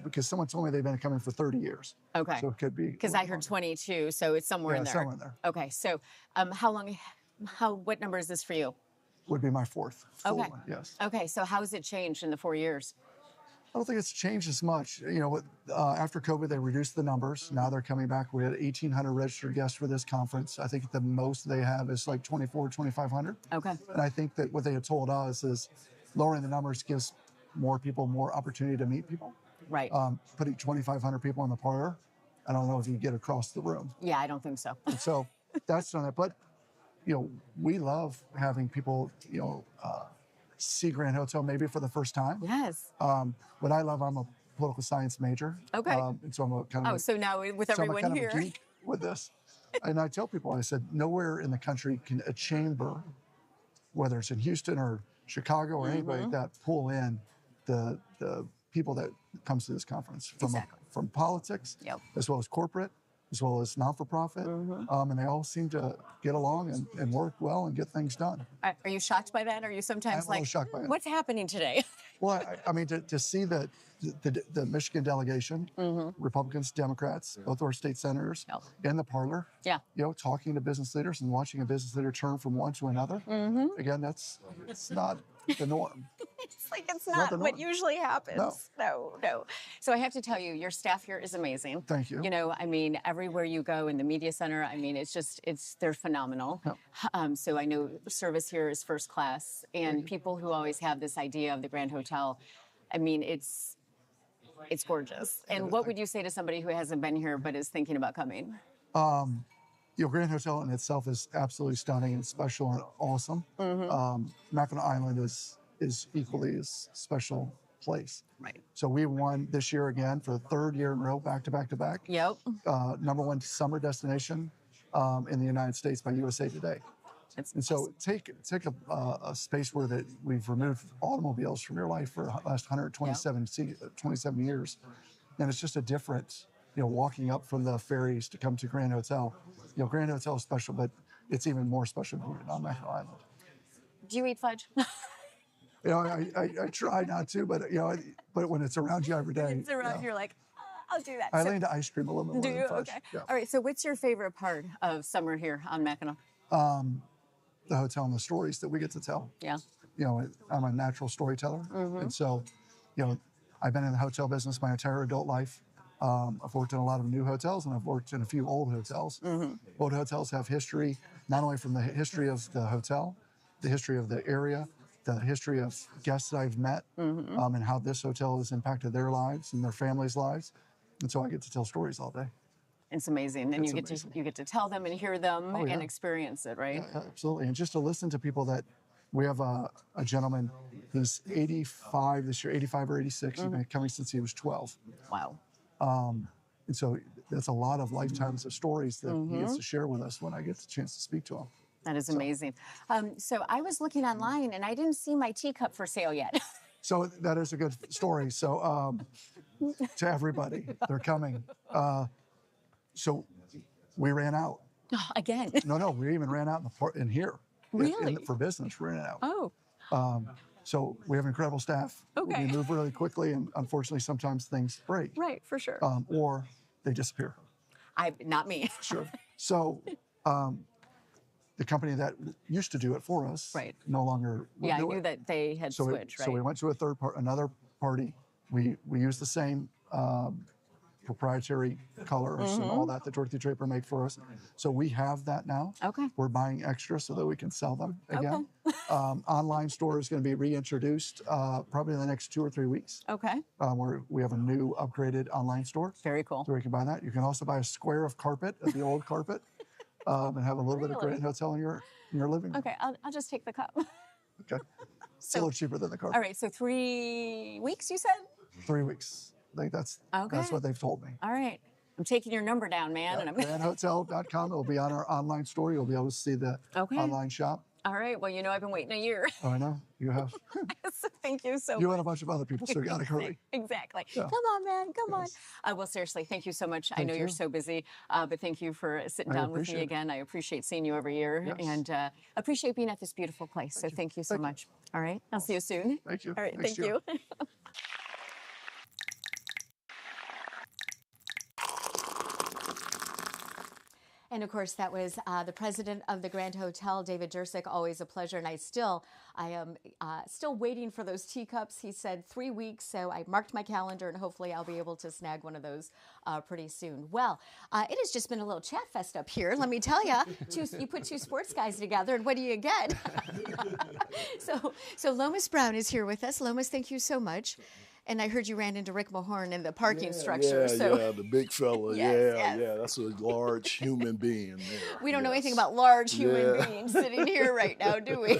[SPEAKER 5] because someone told me they've been coming for 30 years.
[SPEAKER 1] Okay.
[SPEAKER 5] So it could be.
[SPEAKER 1] Because I heard 22, so it's somewhere in there.
[SPEAKER 5] Somewhere in there.
[SPEAKER 1] Okay, so what number is this for you?
[SPEAKER 5] Would be my fourth full
[SPEAKER 1] Okay.
[SPEAKER 5] one, yes.
[SPEAKER 1] Okay, so how has it changed in the 4 years?
[SPEAKER 5] I don't think it's changed as much. You know, after COVID, they reduced the numbers. Now they're coming back. We had 1,800 registered guests for this conference. I think the most they have is like 2,500.
[SPEAKER 1] Okay.
[SPEAKER 5] And I think that what they had told us is lowering the numbers gives more people more opportunity to meet people.
[SPEAKER 1] Right.
[SPEAKER 5] Putting 2,500 people in the parlor, I don't know if you get across the room.
[SPEAKER 1] Yeah, I don't think so.
[SPEAKER 5] And so that's done it. But, you know, we love having people, you know, see Grand Hotel maybe for the first time.
[SPEAKER 1] Yes.
[SPEAKER 5] What I love, I'm a political science major.
[SPEAKER 1] Okay.
[SPEAKER 5] And so I'm a kind of
[SPEAKER 1] so now with everyone
[SPEAKER 5] I'm a
[SPEAKER 1] here.
[SPEAKER 5] kind of a geek with this. And I tell people, I said, nowhere in the country can a chamber, whether it's in Houston or Chicago or anybody like that, pull in the people that comes to this conference from politics, as well as corporate, as well as not-for-profit, and they all seem to get along and work well and get things done.
[SPEAKER 1] Are you shocked by that? Are you sometimes
[SPEAKER 5] I'm a little shocked by it.
[SPEAKER 1] What's happening today?
[SPEAKER 5] Well, I mean, to see the Michigan delegation, Republicans, Democrats, both our state senators, in the parlor, you know, talking to business leaders and watching a business leader turn from one to another. Again, it's not the norm.
[SPEAKER 1] It's like it's not what usually happens.
[SPEAKER 5] No.
[SPEAKER 1] No. So I have to tell you, your staff here is amazing.
[SPEAKER 5] Thank you.
[SPEAKER 1] You know, I mean, everywhere you go in the media center, I mean, they're phenomenal. So I know service here is first class, and people who always have this idea of the Grand Hotel, I mean, it's gorgeous. And what would you say to somebody who hasn't been here but is thinking about coming?
[SPEAKER 5] You know, Grand Hotel in itself is absolutely stunning and special and awesome. Mackinac Island is equally as special place.
[SPEAKER 1] Right.
[SPEAKER 5] So we won this year again for the third year in a row, back to back to back.
[SPEAKER 1] Yep.
[SPEAKER 5] #1 summer destination in the United States by USA Today. And so take a space where we've removed automobiles from your life for the last 27 years, and it's just a different, you know, walking up from the ferries to come to Grand Hotel. You know, Grand Hotel is special, but it's even more special on Mackinac Island.
[SPEAKER 1] Do you eat fudge?
[SPEAKER 5] You know, I try not to, but you know, but when it's around you every day,
[SPEAKER 1] It's around, you're like, I'll do that.
[SPEAKER 5] I lean to ice cream a little bit more
[SPEAKER 1] Do
[SPEAKER 5] than
[SPEAKER 1] you?
[SPEAKER 5] fudge.
[SPEAKER 1] Okay.
[SPEAKER 5] Yeah.
[SPEAKER 1] All right. So what's your favorite part of summer here on Mackinac?
[SPEAKER 5] the hotel and the stories that we get to tell.
[SPEAKER 2] Yeah.
[SPEAKER 5] You know, I'm a natural storyteller, and so, you know, I've been in the hotel business my entire adult life. I've worked in a lot of new hotels, and I've worked in a few old hotels. Old hotels have history, not only from the history of the hotel, the history of the area, the history of guests that I've met, and how this hotel has impacted their lives and their families' lives. And so I get to tell stories all day.
[SPEAKER 2] It's amazing, and
[SPEAKER 5] It's
[SPEAKER 2] you get to tell them and hear them
[SPEAKER 5] Oh, yeah.
[SPEAKER 2] and experience it, right?
[SPEAKER 5] Yeah, absolutely. And just to listen to people that we have a gentleman, he's 85 this year, 85 or 86. He's been coming since he was 12.
[SPEAKER 2] Wow.
[SPEAKER 5] And so that's a lot of lifetimes of stories that he gets to share with us when I get the chance to speak to him.
[SPEAKER 2] That is amazing. So I was looking online and I didn't see my teacup for sale yet.
[SPEAKER 5] So that is a good story. So to everybody, they're coming. So we ran out.
[SPEAKER 2] Again.
[SPEAKER 5] No, we even ran out in here.
[SPEAKER 2] Really?
[SPEAKER 5] For business, we ran out.
[SPEAKER 2] Oh,
[SPEAKER 5] So we have incredible staff.
[SPEAKER 2] Okay.
[SPEAKER 5] We move really quickly, and unfortunately, sometimes things break.
[SPEAKER 2] right, for sure.
[SPEAKER 5] Or they disappear.
[SPEAKER 2] Not me.
[SPEAKER 5] Sure. So the company that used to do it for us
[SPEAKER 2] Right.
[SPEAKER 5] no longer will
[SPEAKER 2] Yeah, I
[SPEAKER 5] do
[SPEAKER 2] knew
[SPEAKER 5] it.
[SPEAKER 2] that they had
[SPEAKER 5] So
[SPEAKER 2] switched, right?
[SPEAKER 5] So we went to another party. We used the same proprietary colors and all that Dorothy Draper made for us. So we have that now.
[SPEAKER 2] Okay.
[SPEAKER 5] We're buying extra so that we can sell them again. Online store is going to be reintroduced probably in the next 2 or 3 weeks.
[SPEAKER 2] Okay.
[SPEAKER 5] Where we have a new upgraded online store.
[SPEAKER 2] Very cool.
[SPEAKER 5] So we can buy that. You can also buy a square of carpet of the old carpet and have a little bit of
[SPEAKER 2] Really?
[SPEAKER 5] Grand Hotel in your living room.
[SPEAKER 2] Okay, I'll just take the cup.
[SPEAKER 5] Okay. It's a little cheaper than the carpet.
[SPEAKER 2] All right, so 3 weeks, you said?
[SPEAKER 5] 3 weeks. I think that's
[SPEAKER 2] Okay.
[SPEAKER 5] what they've told me.
[SPEAKER 2] All right. I'm taking your number down, man. And I'm
[SPEAKER 5] GrandHotel.com. It will be on our online store. You'll be able to see the
[SPEAKER 2] Okay.
[SPEAKER 5] online shop.
[SPEAKER 2] All right. Well, I've been waiting a year.
[SPEAKER 5] Oh, I know. You have.
[SPEAKER 2] So thank you so
[SPEAKER 5] You
[SPEAKER 2] much.
[SPEAKER 5] and a bunch of other people, so you got to hurry.
[SPEAKER 2] Exactly.
[SPEAKER 5] Yeah.
[SPEAKER 2] Come on, man. Come on. Well, seriously, thank you so much. I know you're
[SPEAKER 5] you.
[SPEAKER 2] so busy, but thank you for sitting
[SPEAKER 5] I
[SPEAKER 2] down with
[SPEAKER 5] appreciate
[SPEAKER 2] me
[SPEAKER 5] it.
[SPEAKER 2] again. I appreciate seeing you every year
[SPEAKER 5] Yes.
[SPEAKER 2] and appreciate being at this beautiful place. So thank you so much. All right. I'll see you soon.
[SPEAKER 5] Thank you.
[SPEAKER 2] All right.
[SPEAKER 5] Next
[SPEAKER 2] Thank
[SPEAKER 5] year.
[SPEAKER 2] you.
[SPEAKER 1] And of course, that was the president of the Grand Hotel, David Dursick. Always a pleasure. And I am still waiting for those teacups. He said 3 weeks, so I marked my calendar, and hopefully I'll be able to snag one of those pretty soon. Well, it has just been a little chat fest up here. Let me tell you, you put two sports guys together, and what do you get? So Lomas Brown is here with us. Lomas, thank you so much. And I heard you ran into Rick Mahorn in the parking structure.
[SPEAKER 6] Yeah, the big fella.
[SPEAKER 1] Yes,
[SPEAKER 6] yeah,
[SPEAKER 1] yes.
[SPEAKER 6] That's a large human being there.
[SPEAKER 1] We don't know anything
[SPEAKER 6] Yes.
[SPEAKER 1] about large human
[SPEAKER 6] Yeah.
[SPEAKER 1] beings sitting here right now, do we?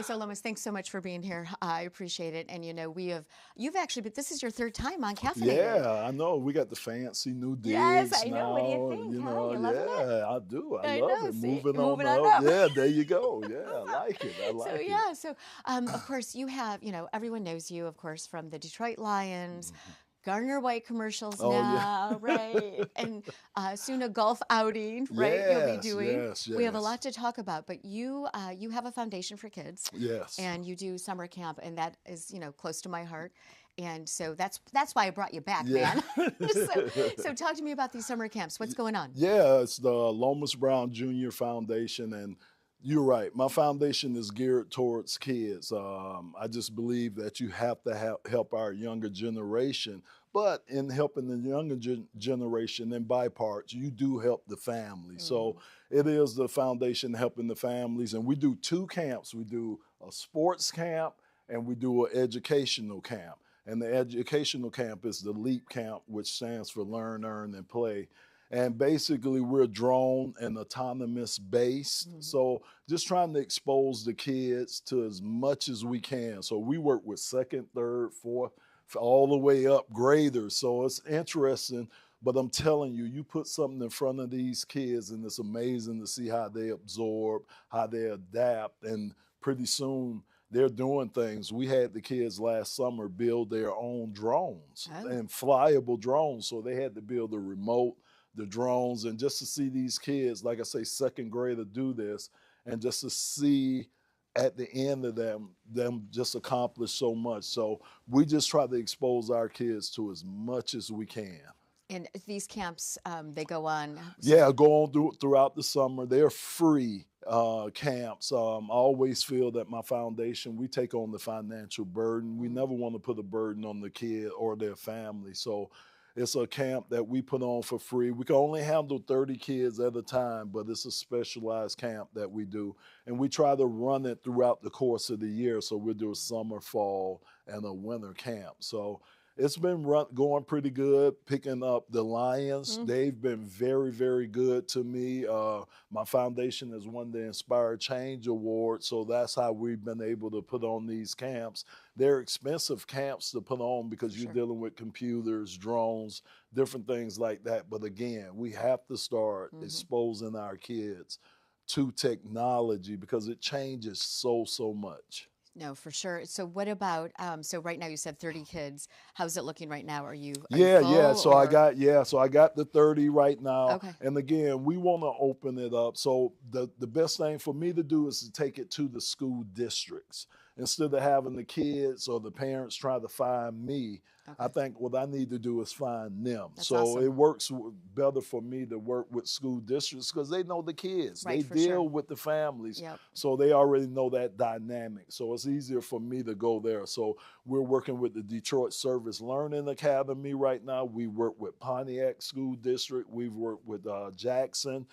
[SPEAKER 1] So Lomas, thanks so much for being here. I appreciate it. And you've actually, but this is your third time on Caffeinated.
[SPEAKER 6] Yeah, I know. We got the fancy new digs
[SPEAKER 1] Yes, I know.
[SPEAKER 6] now.
[SPEAKER 1] What do you think, huh? You loving it?
[SPEAKER 6] Yeah, I do. I
[SPEAKER 1] I
[SPEAKER 6] love
[SPEAKER 1] know.
[SPEAKER 6] it.
[SPEAKER 1] See?
[SPEAKER 6] Moving
[SPEAKER 1] Moving
[SPEAKER 6] on
[SPEAKER 1] on
[SPEAKER 6] up.
[SPEAKER 1] up.
[SPEAKER 6] Yeah, there you go. Yeah, I like it. I like it.
[SPEAKER 1] So of course you have, everyone knows you, of course, from the Detroit Lions, Gardner White commercials
[SPEAKER 6] Oh, yeah.
[SPEAKER 1] now, right? And soon a golf outing, right? You'll be
[SPEAKER 6] Yes,
[SPEAKER 1] doing.
[SPEAKER 6] yes,
[SPEAKER 1] We have a
[SPEAKER 6] yes.
[SPEAKER 1] lot to talk about, but you have a foundation for kids.
[SPEAKER 6] Yes.
[SPEAKER 1] And you do summer camp, and that is, close to my heart. And so that's why I brought you back,
[SPEAKER 6] Yeah.
[SPEAKER 1] man. so talk to me about these summer camps. What's going on?
[SPEAKER 6] Yeah, it's the Lomas Brown Jr. Foundation, and you're right. My foundation is geared towards kids. I just believe that you have to help our younger generation, but in helping the younger generation in biparts, you do help the family. So it is the foundation helping the families, and we do 2 camps. We do a sports camp and we do an educational camp. And the educational camp is the LEAP camp, which stands for Learn, Earn, and Play. And basically, we're drone and autonomous based. So just trying to expose the kids to as much as we can. So we work with 2nd, 3rd, 4th, all the way up graders. So it's interesting. But I'm telling you, you put something in front of these kids, and it's amazing to see how they absorb, how they adapt. And pretty soon, they're doing things. We had the kids last summer build their own drones and flyable drones. So they had to build a remote, the drones, and just to see these kids, like I say, 2nd grader do this, and just to see at the end of them just accomplish so much. So we just try to expose our kids to as much as we can.
[SPEAKER 1] And these camps, they go on.
[SPEAKER 6] Yeah, go on throughout the summer. They're free camps. I always feel that my foundation, we take on the financial burden. We never want to put a burden on the kid or their family. So it's a camp that we put on for free. We can only handle 30 kids at a time, but it's a specialized camp that we do. And we try to run it throughout the course of the year. So we'll do a summer, fall, and a winter camp. So it's been going pretty good, picking up the Lions. They've been very, very good to me. My foundation has won the Inspire Change Award, so that's how we've been able to put on these camps. They're expensive camps to put on because you're dealing with computers, drones, different things like that. But again, we have to start exposing our kids to technology because it changes so much.
[SPEAKER 1] No, for sure. So what about, so right now you said 30 kids. How's it looking right now? Are you
[SPEAKER 6] Yeah.
[SPEAKER 1] full,
[SPEAKER 6] So
[SPEAKER 1] or?
[SPEAKER 6] I got the 30 right now.
[SPEAKER 1] Okay.
[SPEAKER 6] And again, we want to open it up. So the best thing for me to do is to take it to the school districts. Instead of having the kids or the parents try to find me, I think what I need to do is find them.
[SPEAKER 1] That's
[SPEAKER 6] so
[SPEAKER 1] awesome.
[SPEAKER 6] it works better for me to work with school districts because they know the kids.
[SPEAKER 1] Right,
[SPEAKER 6] they
[SPEAKER 1] for
[SPEAKER 6] deal
[SPEAKER 1] sure.
[SPEAKER 6] with the families.
[SPEAKER 1] Yep.
[SPEAKER 6] So they already know that dynamic. So it's easier for me to go there. So we're working with the Detroit Service Learning Academy right now. We work with Pontiac School District. We've worked with Jackson.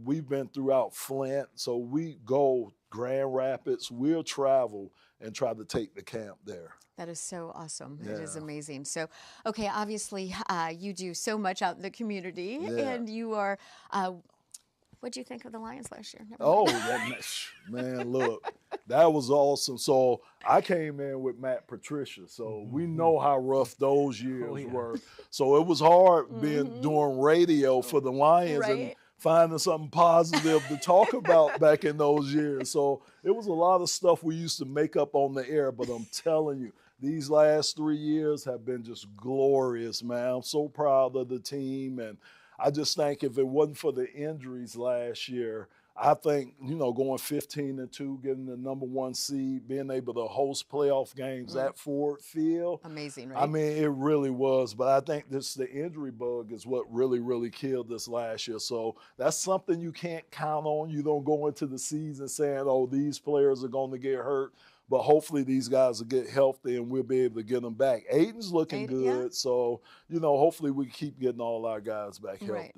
[SPEAKER 6] We've been throughout Flint. So we go Grand Rapids. We'll travel and try to take the camp there.
[SPEAKER 1] That is so awesome.
[SPEAKER 6] Yeah.
[SPEAKER 1] It is amazing. So, okay, obviously you do so much out in the community,
[SPEAKER 6] Yeah.
[SPEAKER 1] and you are, what'd you think of the Lions last year? Never
[SPEAKER 6] Oh,
[SPEAKER 1] mind.
[SPEAKER 6] man, look, that was awesome. So I came in with Matt Patricia, so we know how rough those years were. So it was hard doing radio for the Lions and
[SPEAKER 1] Right.
[SPEAKER 6] finding something positive to talk about back in those years. So it was a lot of stuff we used to make up on the air, but I'm telling you, these last 3 years have been just glorious, man. I'm so proud of the team, and I just think if it wasn't for the injuries last year, I think, going 15-2, getting the number 1 seed, being able to host playoff games at Ford Field.
[SPEAKER 1] Amazing, right?
[SPEAKER 6] I mean, it really was. But I think the injury bug is what really, really killed us last year. So that's something you can't count on. You don't go into the season saying, oh, these players are going to get hurt. But hopefully these guys will get healthy and we'll be able to get them back. Aiden's looking good.
[SPEAKER 1] Yeah.
[SPEAKER 6] So, hopefully we keep getting all our guys back healthy.
[SPEAKER 1] Right.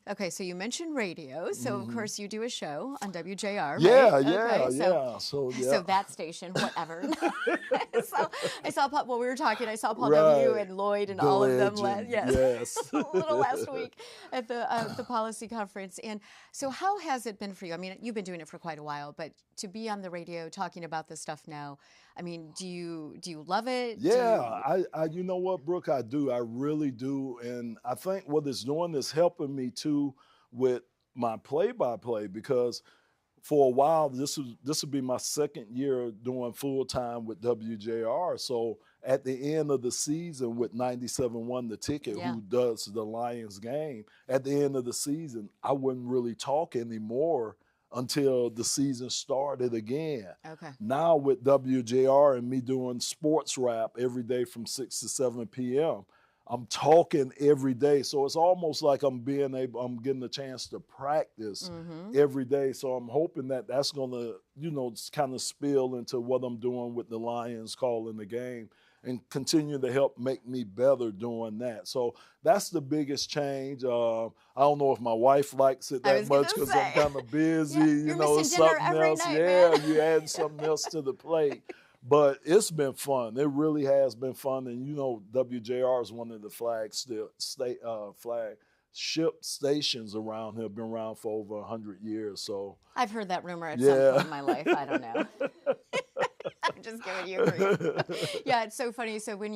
[SPEAKER 1] Okay, so you mentioned radio. So, of course, you do a show on WJR, right?
[SPEAKER 6] Yeah,
[SPEAKER 1] Okay,
[SPEAKER 6] yeah.
[SPEAKER 1] So
[SPEAKER 6] So
[SPEAKER 1] that station, whatever. I saw Paul, while we were talking, I saw Paul
[SPEAKER 6] Right.
[SPEAKER 1] W. and Lloyd and
[SPEAKER 6] The
[SPEAKER 1] all of them
[SPEAKER 6] legend,
[SPEAKER 1] yes.
[SPEAKER 6] yes.
[SPEAKER 1] a little last week at the policy conference. And so how has it been for you? I mean, you've been doing it for quite a while, but to be on the radio talking about this stuff now, I mean, do you love it?
[SPEAKER 6] Yeah, I you know what, Brooke, I do. I really do. And I think what it's doing is helping me too with my play-by-play because for a while, this would be my second year doing full-time with WJR. So at the end of the season with 97.1 The Ticket,
[SPEAKER 1] Yeah.
[SPEAKER 6] who does the Lions game, at the end of the season, I wouldn't really talk anymore until the season started again.
[SPEAKER 1] Okay.
[SPEAKER 6] Now with WJR and me doing sports rap every day from 6 to 7 p.m., I'm talking every day. So it's almost like I'm getting a chance to practice every day. So I'm hoping that that's going to, kind of spill into what I'm doing with the Lions calling the game and continue to help make me better doing that. So that's the biggest change. I don't know if my wife likes it
[SPEAKER 1] I
[SPEAKER 6] that
[SPEAKER 1] was
[SPEAKER 6] much
[SPEAKER 1] gonna
[SPEAKER 6] because I'm
[SPEAKER 1] say.
[SPEAKER 6] kind of busy,
[SPEAKER 1] You're missing dinner
[SPEAKER 6] something
[SPEAKER 1] every
[SPEAKER 6] else.
[SPEAKER 1] night,
[SPEAKER 6] Yeah,
[SPEAKER 1] man.
[SPEAKER 6] you add something else to the plate. But it's been fun. It really has been fun. And, WJR is one of the flagship stations around here. Been around for over 100 years. So
[SPEAKER 1] I've heard that rumor at some
[SPEAKER 6] Yeah.
[SPEAKER 1] point in my life. I don't know. I'm just giving you a grief. Yeah, it's so funny. So when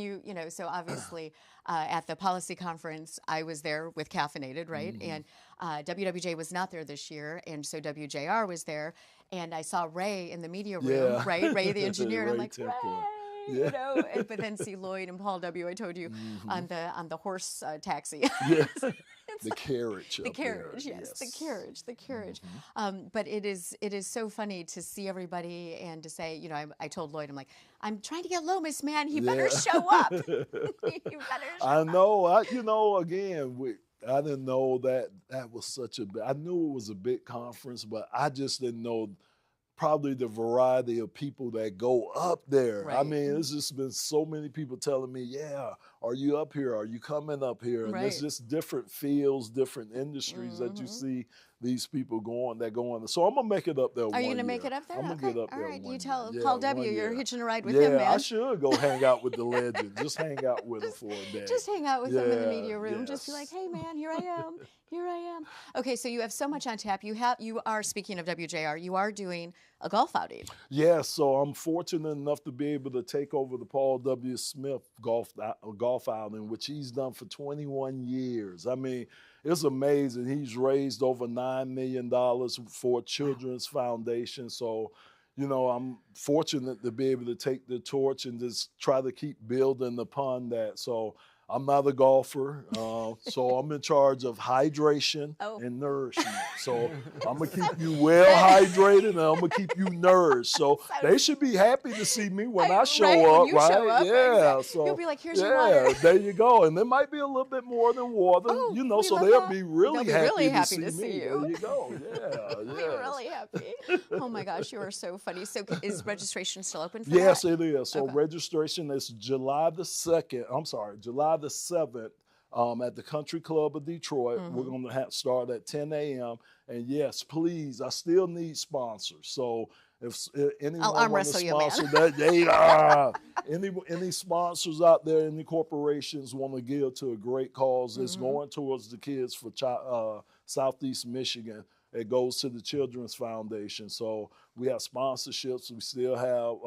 [SPEAKER 1] so obviously at the policy conference, I was there with Caffeinated, right? And WWJ was not there this year, and so WJR was there. And I saw Ray in the media room,
[SPEAKER 6] Yeah.
[SPEAKER 1] right? Ray the engineer, and I'm
[SPEAKER 6] Ray
[SPEAKER 1] like,
[SPEAKER 6] Temple.
[SPEAKER 1] Ray, but then see Lloyd and Paul W. I told you on the horse taxi.
[SPEAKER 6] Yeah.
[SPEAKER 1] And
[SPEAKER 6] the carriage.
[SPEAKER 1] The
[SPEAKER 6] up there,
[SPEAKER 1] carriage, yes, the carriage, the carriage. But it is so funny to see everybody and to say, you know, I told Lloyd, I'm like, I'm trying to get Lomas, man. He better show up. You better show
[SPEAKER 6] I
[SPEAKER 1] up.
[SPEAKER 6] know. You know, again, I didn't know that was such a. I knew it was a big conference, but I just didn't know probably the variety of people that go up there. I
[SPEAKER 1] Right.
[SPEAKER 6] mean, it's just been so many people telling me, yeah, are you up here? Are you coming up here? And there's
[SPEAKER 1] Right.
[SPEAKER 6] just different fields, different industries that you see these people go on. So I'm going to make it up there
[SPEAKER 1] Are you
[SPEAKER 6] going to
[SPEAKER 1] make it up there?
[SPEAKER 6] I'm going to
[SPEAKER 1] Okay.
[SPEAKER 6] get up
[SPEAKER 1] All
[SPEAKER 6] there
[SPEAKER 1] right.
[SPEAKER 6] one
[SPEAKER 1] You tell
[SPEAKER 6] year.
[SPEAKER 1] Paul
[SPEAKER 6] Yeah,
[SPEAKER 1] W.
[SPEAKER 6] one
[SPEAKER 1] You're
[SPEAKER 6] year.
[SPEAKER 1] hitching a ride with
[SPEAKER 6] yeah,
[SPEAKER 1] him, man.
[SPEAKER 6] I should go hang out with the legend. Just hang out with him for a day.
[SPEAKER 1] Just hang out with them in the
[SPEAKER 6] Yeah,
[SPEAKER 1] media room. Just be like,
[SPEAKER 6] yes.
[SPEAKER 1] hey, man, here I am. Here I am. Okay, so you have so much on tap. You are, speaking of WJR, you are doing a golf outing.
[SPEAKER 6] Yeah, so I'm fortunate enough to be able to take over the Paul W. Smith golf outing, which he's done for 21 years. I mean, it's amazing. He's raised over $9 million for a children's foundation. So, you know, I'm fortunate to be able to take the torch and just try to keep building upon that. So I'm not a golfer, so I'm in charge of hydration and nourishment. So I'm going to keep you well hydrated and I'm going to keep you nourished. So they should be happy to see me when I show
[SPEAKER 1] right, when
[SPEAKER 6] up,
[SPEAKER 1] you
[SPEAKER 6] right?
[SPEAKER 1] show up,
[SPEAKER 6] Yeah.
[SPEAKER 1] exactly.
[SPEAKER 6] So
[SPEAKER 1] You'll be like, "Here's your water."
[SPEAKER 6] there you go. And there might be a little bit more than water,
[SPEAKER 1] Oh,
[SPEAKER 6] you know,
[SPEAKER 1] we
[SPEAKER 6] so
[SPEAKER 1] love
[SPEAKER 6] they'll
[SPEAKER 1] that.
[SPEAKER 6] be really
[SPEAKER 1] They'll be really
[SPEAKER 6] happy
[SPEAKER 1] happy
[SPEAKER 6] to see me.
[SPEAKER 1] you.
[SPEAKER 6] There you go. Yeah.
[SPEAKER 1] We're really happy. Oh my gosh, you are so funny. So is registration still open for
[SPEAKER 6] Yes,
[SPEAKER 1] that?
[SPEAKER 6] it is. So
[SPEAKER 1] Okay.
[SPEAKER 6] registration is July the 7th. At the Country Club of Detroit. We're going to start at 10 a.m. And yes, please, I still need sponsors. So if anyone
[SPEAKER 1] arm
[SPEAKER 6] wants to
[SPEAKER 1] wrestle you, man.
[SPEAKER 6] sponsor that, they are. Any sponsors out there, any corporations want to give to a great cause, it's going towards the kids for Southeast Michigan. It goes to the Children's Foundation. So we have sponsorships. We still have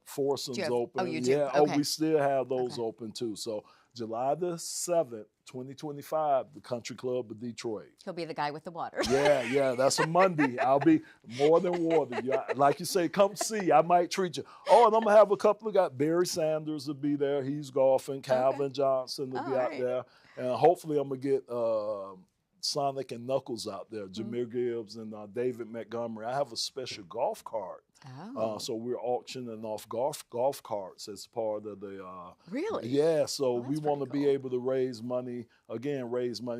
[SPEAKER 6] foursomes open.
[SPEAKER 1] Oh, you do?
[SPEAKER 6] Yeah.
[SPEAKER 1] Okay.
[SPEAKER 6] Oh, we still have those open too. So July the 7th, 2025, the Country Club of Detroit.
[SPEAKER 1] He'll be the guy with the water.
[SPEAKER 6] Yeah, that's a Monday. I'll be more than water. Like you say, come see. I might treat you. Oh, and I'm going to have a couple of Barry Sanders will be there. He's golfing. Calvin Johnson will be out there. And hopefully I'm going to get Sonic and Knuckles out there, Jameer Gibbs and David Montgomery. I have a special golf cart. So we're auctioning off golf carts as part of the.
[SPEAKER 1] Really?
[SPEAKER 6] Yeah. So
[SPEAKER 1] that's
[SPEAKER 6] we want to
[SPEAKER 1] pretty
[SPEAKER 6] be able to raise money.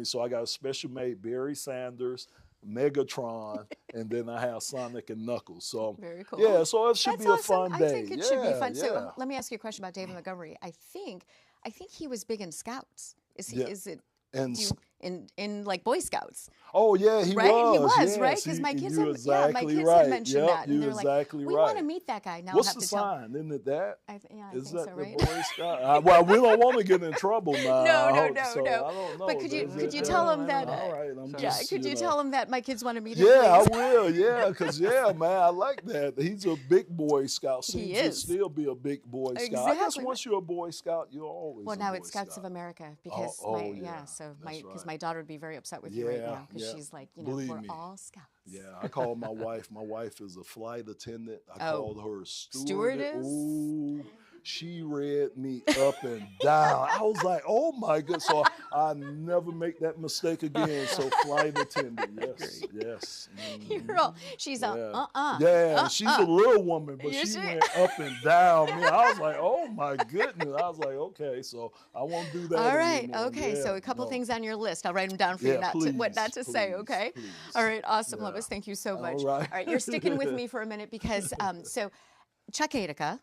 [SPEAKER 6] So I got a special made Barry Sanders, Megatron, and then I have Sonic and Knuckles. So
[SPEAKER 1] Very cool.
[SPEAKER 6] yeah. So it should
[SPEAKER 1] That's
[SPEAKER 6] be a
[SPEAKER 1] awesome.
[SPEAKER 6] fun day.
[SPEAKER 1] I think it should be fun.
[SPEAKER 6] Yeah.
[SPEAKER 1] So let me ask you a question about David Montgomery. I think he was big in Scouts. Is he?
[SPEAKER 6] Yeah.
[SPEAKER 1] Is it?
[SPEAKER 6] And
[SPEAKER 1] in like Boy Scouts.
[SPEAKER 6] oh yeah, he
[SPEAKER 1] Right?
[SPEAKER 6] was.
[SPEAKER 1] He was,
[SPEAKER 6] yes.
[SPEAKER 1] right? Because my kids
[SPEAKER 6] You're
[SPEAKER 1] had,
[SPEAKER 6] exactly
[SPEAKER 1] my kids
[SPEAKER 6] right.
[SPEAKER 1] had mentioned
[SPEAKER 6] Yep,
[SPEAKER 1] that. And
[SPEAKER 6] you're
[SPEAKER 1] they're like,
[SPEAKER 6] exactly
[SPEAKER 1] we
[SPEAKER 6] right.
[SPEAKER 1] want to meet that guy. Now
[SPEAKER 6] What's
[SPEAKER 1] I'll have
[SPEAKER 6] the
[SPEAKER 1] to tell.
[SPEAKER 6] sign? Isn't it that?
[SPEAKER 1] I
[SPEAKER 6] Is
[SPEAKER 1] think
[SPEAKER 6] that
[SPEAKER 1] so, right?
[SPEAKER 6] the Boy Scout? Well, we don't want to get in trouble now.
[SPEAKER 1] No.
[SPEAKER 6] I don't know.
[SPEAKER 1] But could you
[SPEAKER 6] Is it
[SPEAKER 1] tell
[SPEAKER 6] that?
[SPEAKER 1] him that?
[SPEAKER 6] All right, I'm
[SPEAKER 1] Yeah,
[SPEAKER 6] just,
[SPEAKER 1] could you
[SPEAKER 6] know.
[SPEAKER 1] tell him that my kids want to meet him?
[SPEAKER 6] Yeah, I
[SPEAKER 1] please?
[SPEAKER 6] will. Yeah, because man, I like that. He's a big Boy Scout. Seems to
[SPEAKER 1] is.
[SPEAKER 6] still be a big Boy Scout. I guess
[SPEAKER 1] Exactly.
[SPEAKER 6] once you're a Boy Scout, you're always.
[SPEAKER 1] Well,
[SPEAKER 6] a
[SPEAKER 1] now
[SPEAKER 6] Boy
[SPEAKER 1] it's Scouts
[SPEAKER 6] Scout.
[SPEAKER 1] of America because
[SPEAKER 6] That's
[SPEAKER 1] my daughter would be very upset with you right now because she's like,
[SPEAKER 6] Believe
[SPEAKER 1] we're
[SPEAKER 6] me.
[SPEAKER 1] all Scouts.
[SPEAKER 6] Yeah, I call my wife. My wife is a flight attendant. I
[SPEAKER 1] Oh.
[SPEAKER 6] called her
[SPEAKER 1] Stewardess?
[SPEAKER 6] Ooh, she read me up and down. I was like, oh my goodness. So I never make that mistake again. So flight attendant, yes.
[SPEAKER 1] You're all, she's a
[SPEAKER 6] Yeah, she's a little woman, but
[SPEAKER 1] Is
[SPEAKER 6] she
[SPEAKER 1] she?
[SPEAKER 6] went up and down. Man, I was like, oh my goodness. I was like, okay, so I won't do that
[SPEAKER 1] All right.
[SPEAKER 6] anymore.
[SPEAKER 1] Okay.
[SPEAKER 6] Yeah,
[SPEAKER 1] So a couple
[SPEAKER 6] no.
[SPEAKER 1] things on your list. I'll write them down for you.
[SPEAKER 6] Yeah,
[SPEAKER 1] What not to say.
[SPEAKER 6] please,
[SPEAKER 1] Okay.
[SPEAKER 6] please.
[SPEAKER 1] All right. Awesome,
[SPEAKER 6] Yeah.
[SPEAKER 1] Lois. Thank you so much.
[SPEAKER 6] All right.
[SPEAKER 1] You're sticking with me for a minute because so Chuck Aidika.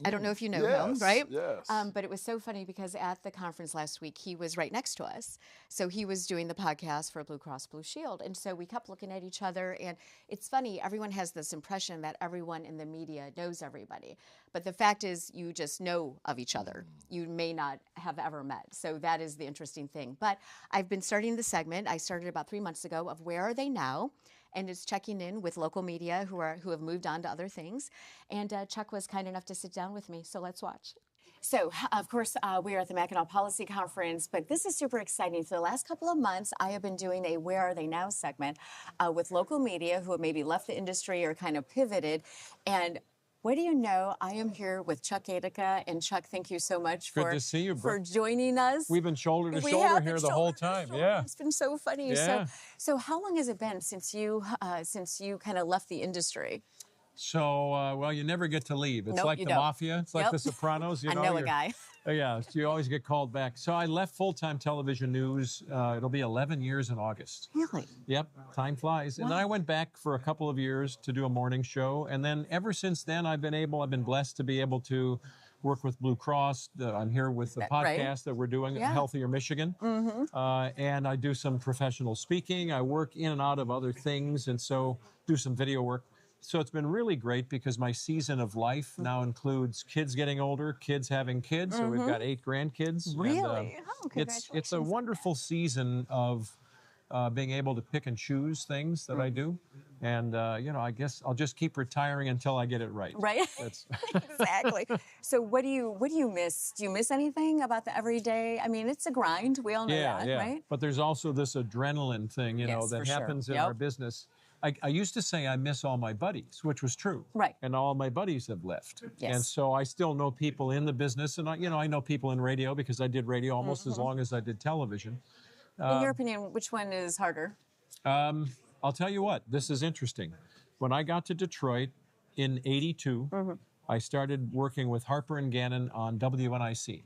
[SPEAKER 1] I don't know if you know him, right?
[SPEAKER 6] Yes.
[SPEAKER 1] But it was so funny because at the conference last week, he was right next to us. So he was doing the podcast for Blue Cross Blue Shield. And so we kept looking at each other. And it's funny, everyone has this impression that everyone in the media knows everybody. But the fact is, you just know of each other. You may not have ever met. So that is the interesting thing. But I've been starting the segment. I started about 3 months ago of Where Are They Now? And it's checking in with local media who have moved on to other things. And Chuck was kind enough to sit down with me, so let's watch. So, of course, we are at the Mackinac Policy Conference, but this is super exciting. For the last couple of months, I have been doing a Where Are They Now segment with local media who have maybe left the industry or kind of pivoted. And What do you know? I am here with Chuck Adika, and Chuck, thank you so much
[SPEAKER 7] Good to see you,
[SPEAKER 1] for
[SPEAKER 7] Brooke.
[SPEAKER 1] joining us.
[SPEAKER 7] We've been shoulder to
[SPEAKER 1] We
[SPEAKER 7] shoulder
[SPEAKER 1] have
[SPEAKER 7] here
[SPEAKER 1] been
[SPEAKER 7] the whole
[SPEAKER 1] shoulder to
[SPEAKER 7] time.
[SPEAKER 1] shoulder.
[SPEAKER 7] Yeah.
[SPEAKER 1] It's been so funny.
[SPEAKER 7] Yeah.
[SPEAKER 1] So how long has it been since you kind of left the industry?
[SPEAKER 7] So, well, you never get to leave. It's
[SPEAKER 1] Nope,
[SPEAKER 7] like
[SPEAKER 1] you
[SPEAKER 7] the
[SPEAKER 1] don't.
[SPEAKER 7] mafia. It's like
[SPEAKER 1] Yep.
[SPEAKER 7] the Sopranos. You
[SPEAKER 1] I
[SPEAKER 7] know,
[SPEAKER 1] know a
[SPEAKER 7] you're-
[SPEAKER 1] guy.
[SPEAKER 7] Yeah, so you always get called back. So I left full-time television news. It'll be 11 years in August.
[SPEAKER 1] Really?
[SPEAKER 7] Yep, time flies. And then I went back for a couple of years to do a morning show. And then ever since then, I've been blessed to be able to work with Blue Cross. I'm here with the
[SPEAKER 1] Right.
[SPEAKER 7] podcast that we're doing,
[SPEAKER 1] Yeah.
[SPEAKER 7] Healthier Michigan. And I do some professional speaking. I work in and out of other things, and so do some video work. So it's been really great because my season of life now includes kids getting older, kids having kids. So we've got 8 grandkids. and,
[SPEAKER 1] Really? Oh,
[SPEAKER 7] it's a
[SPEAKER 1] congratulations.
[SPEAKER 7] wonderful season of being able to pick and choose things that I do. And, I guess I'll just keep retiring until I get it right.
[SPEAKER 1] Right?
[SPEAKER 7] That's
[SPEAKER 1] Exactly. So what do you miss? Do you miss anything about the everyday? I mean, it's a grind. We all know that, right?
[SPEAKER 7] But there's also this adrenaline thing,
[SPEAKER 1] Yes,
[SPEAKER 7] that
[SPEAKER 1] for sure.
[SPEAKER 7] happens in
[SPEAKER 1] Yep.
[SPEAKER 7] our business. I used to say I miss all my buddies, which was true.
[SPEAKER 1] Right.
[SPEAKER 7] And all my buddies have left.
[SPEAKER 1] Yes.
[SPEAKER 7] And so I still know people in the business, and I know people in radio because I did radio almost as long as I did television.
[SPEAKER 1] In your opinion, which one is harder?
[SPEAKER 7] I'll tell you what, this is interesting. When I got to Detroit in '82, I started working with Harper and Gannon on WNIC.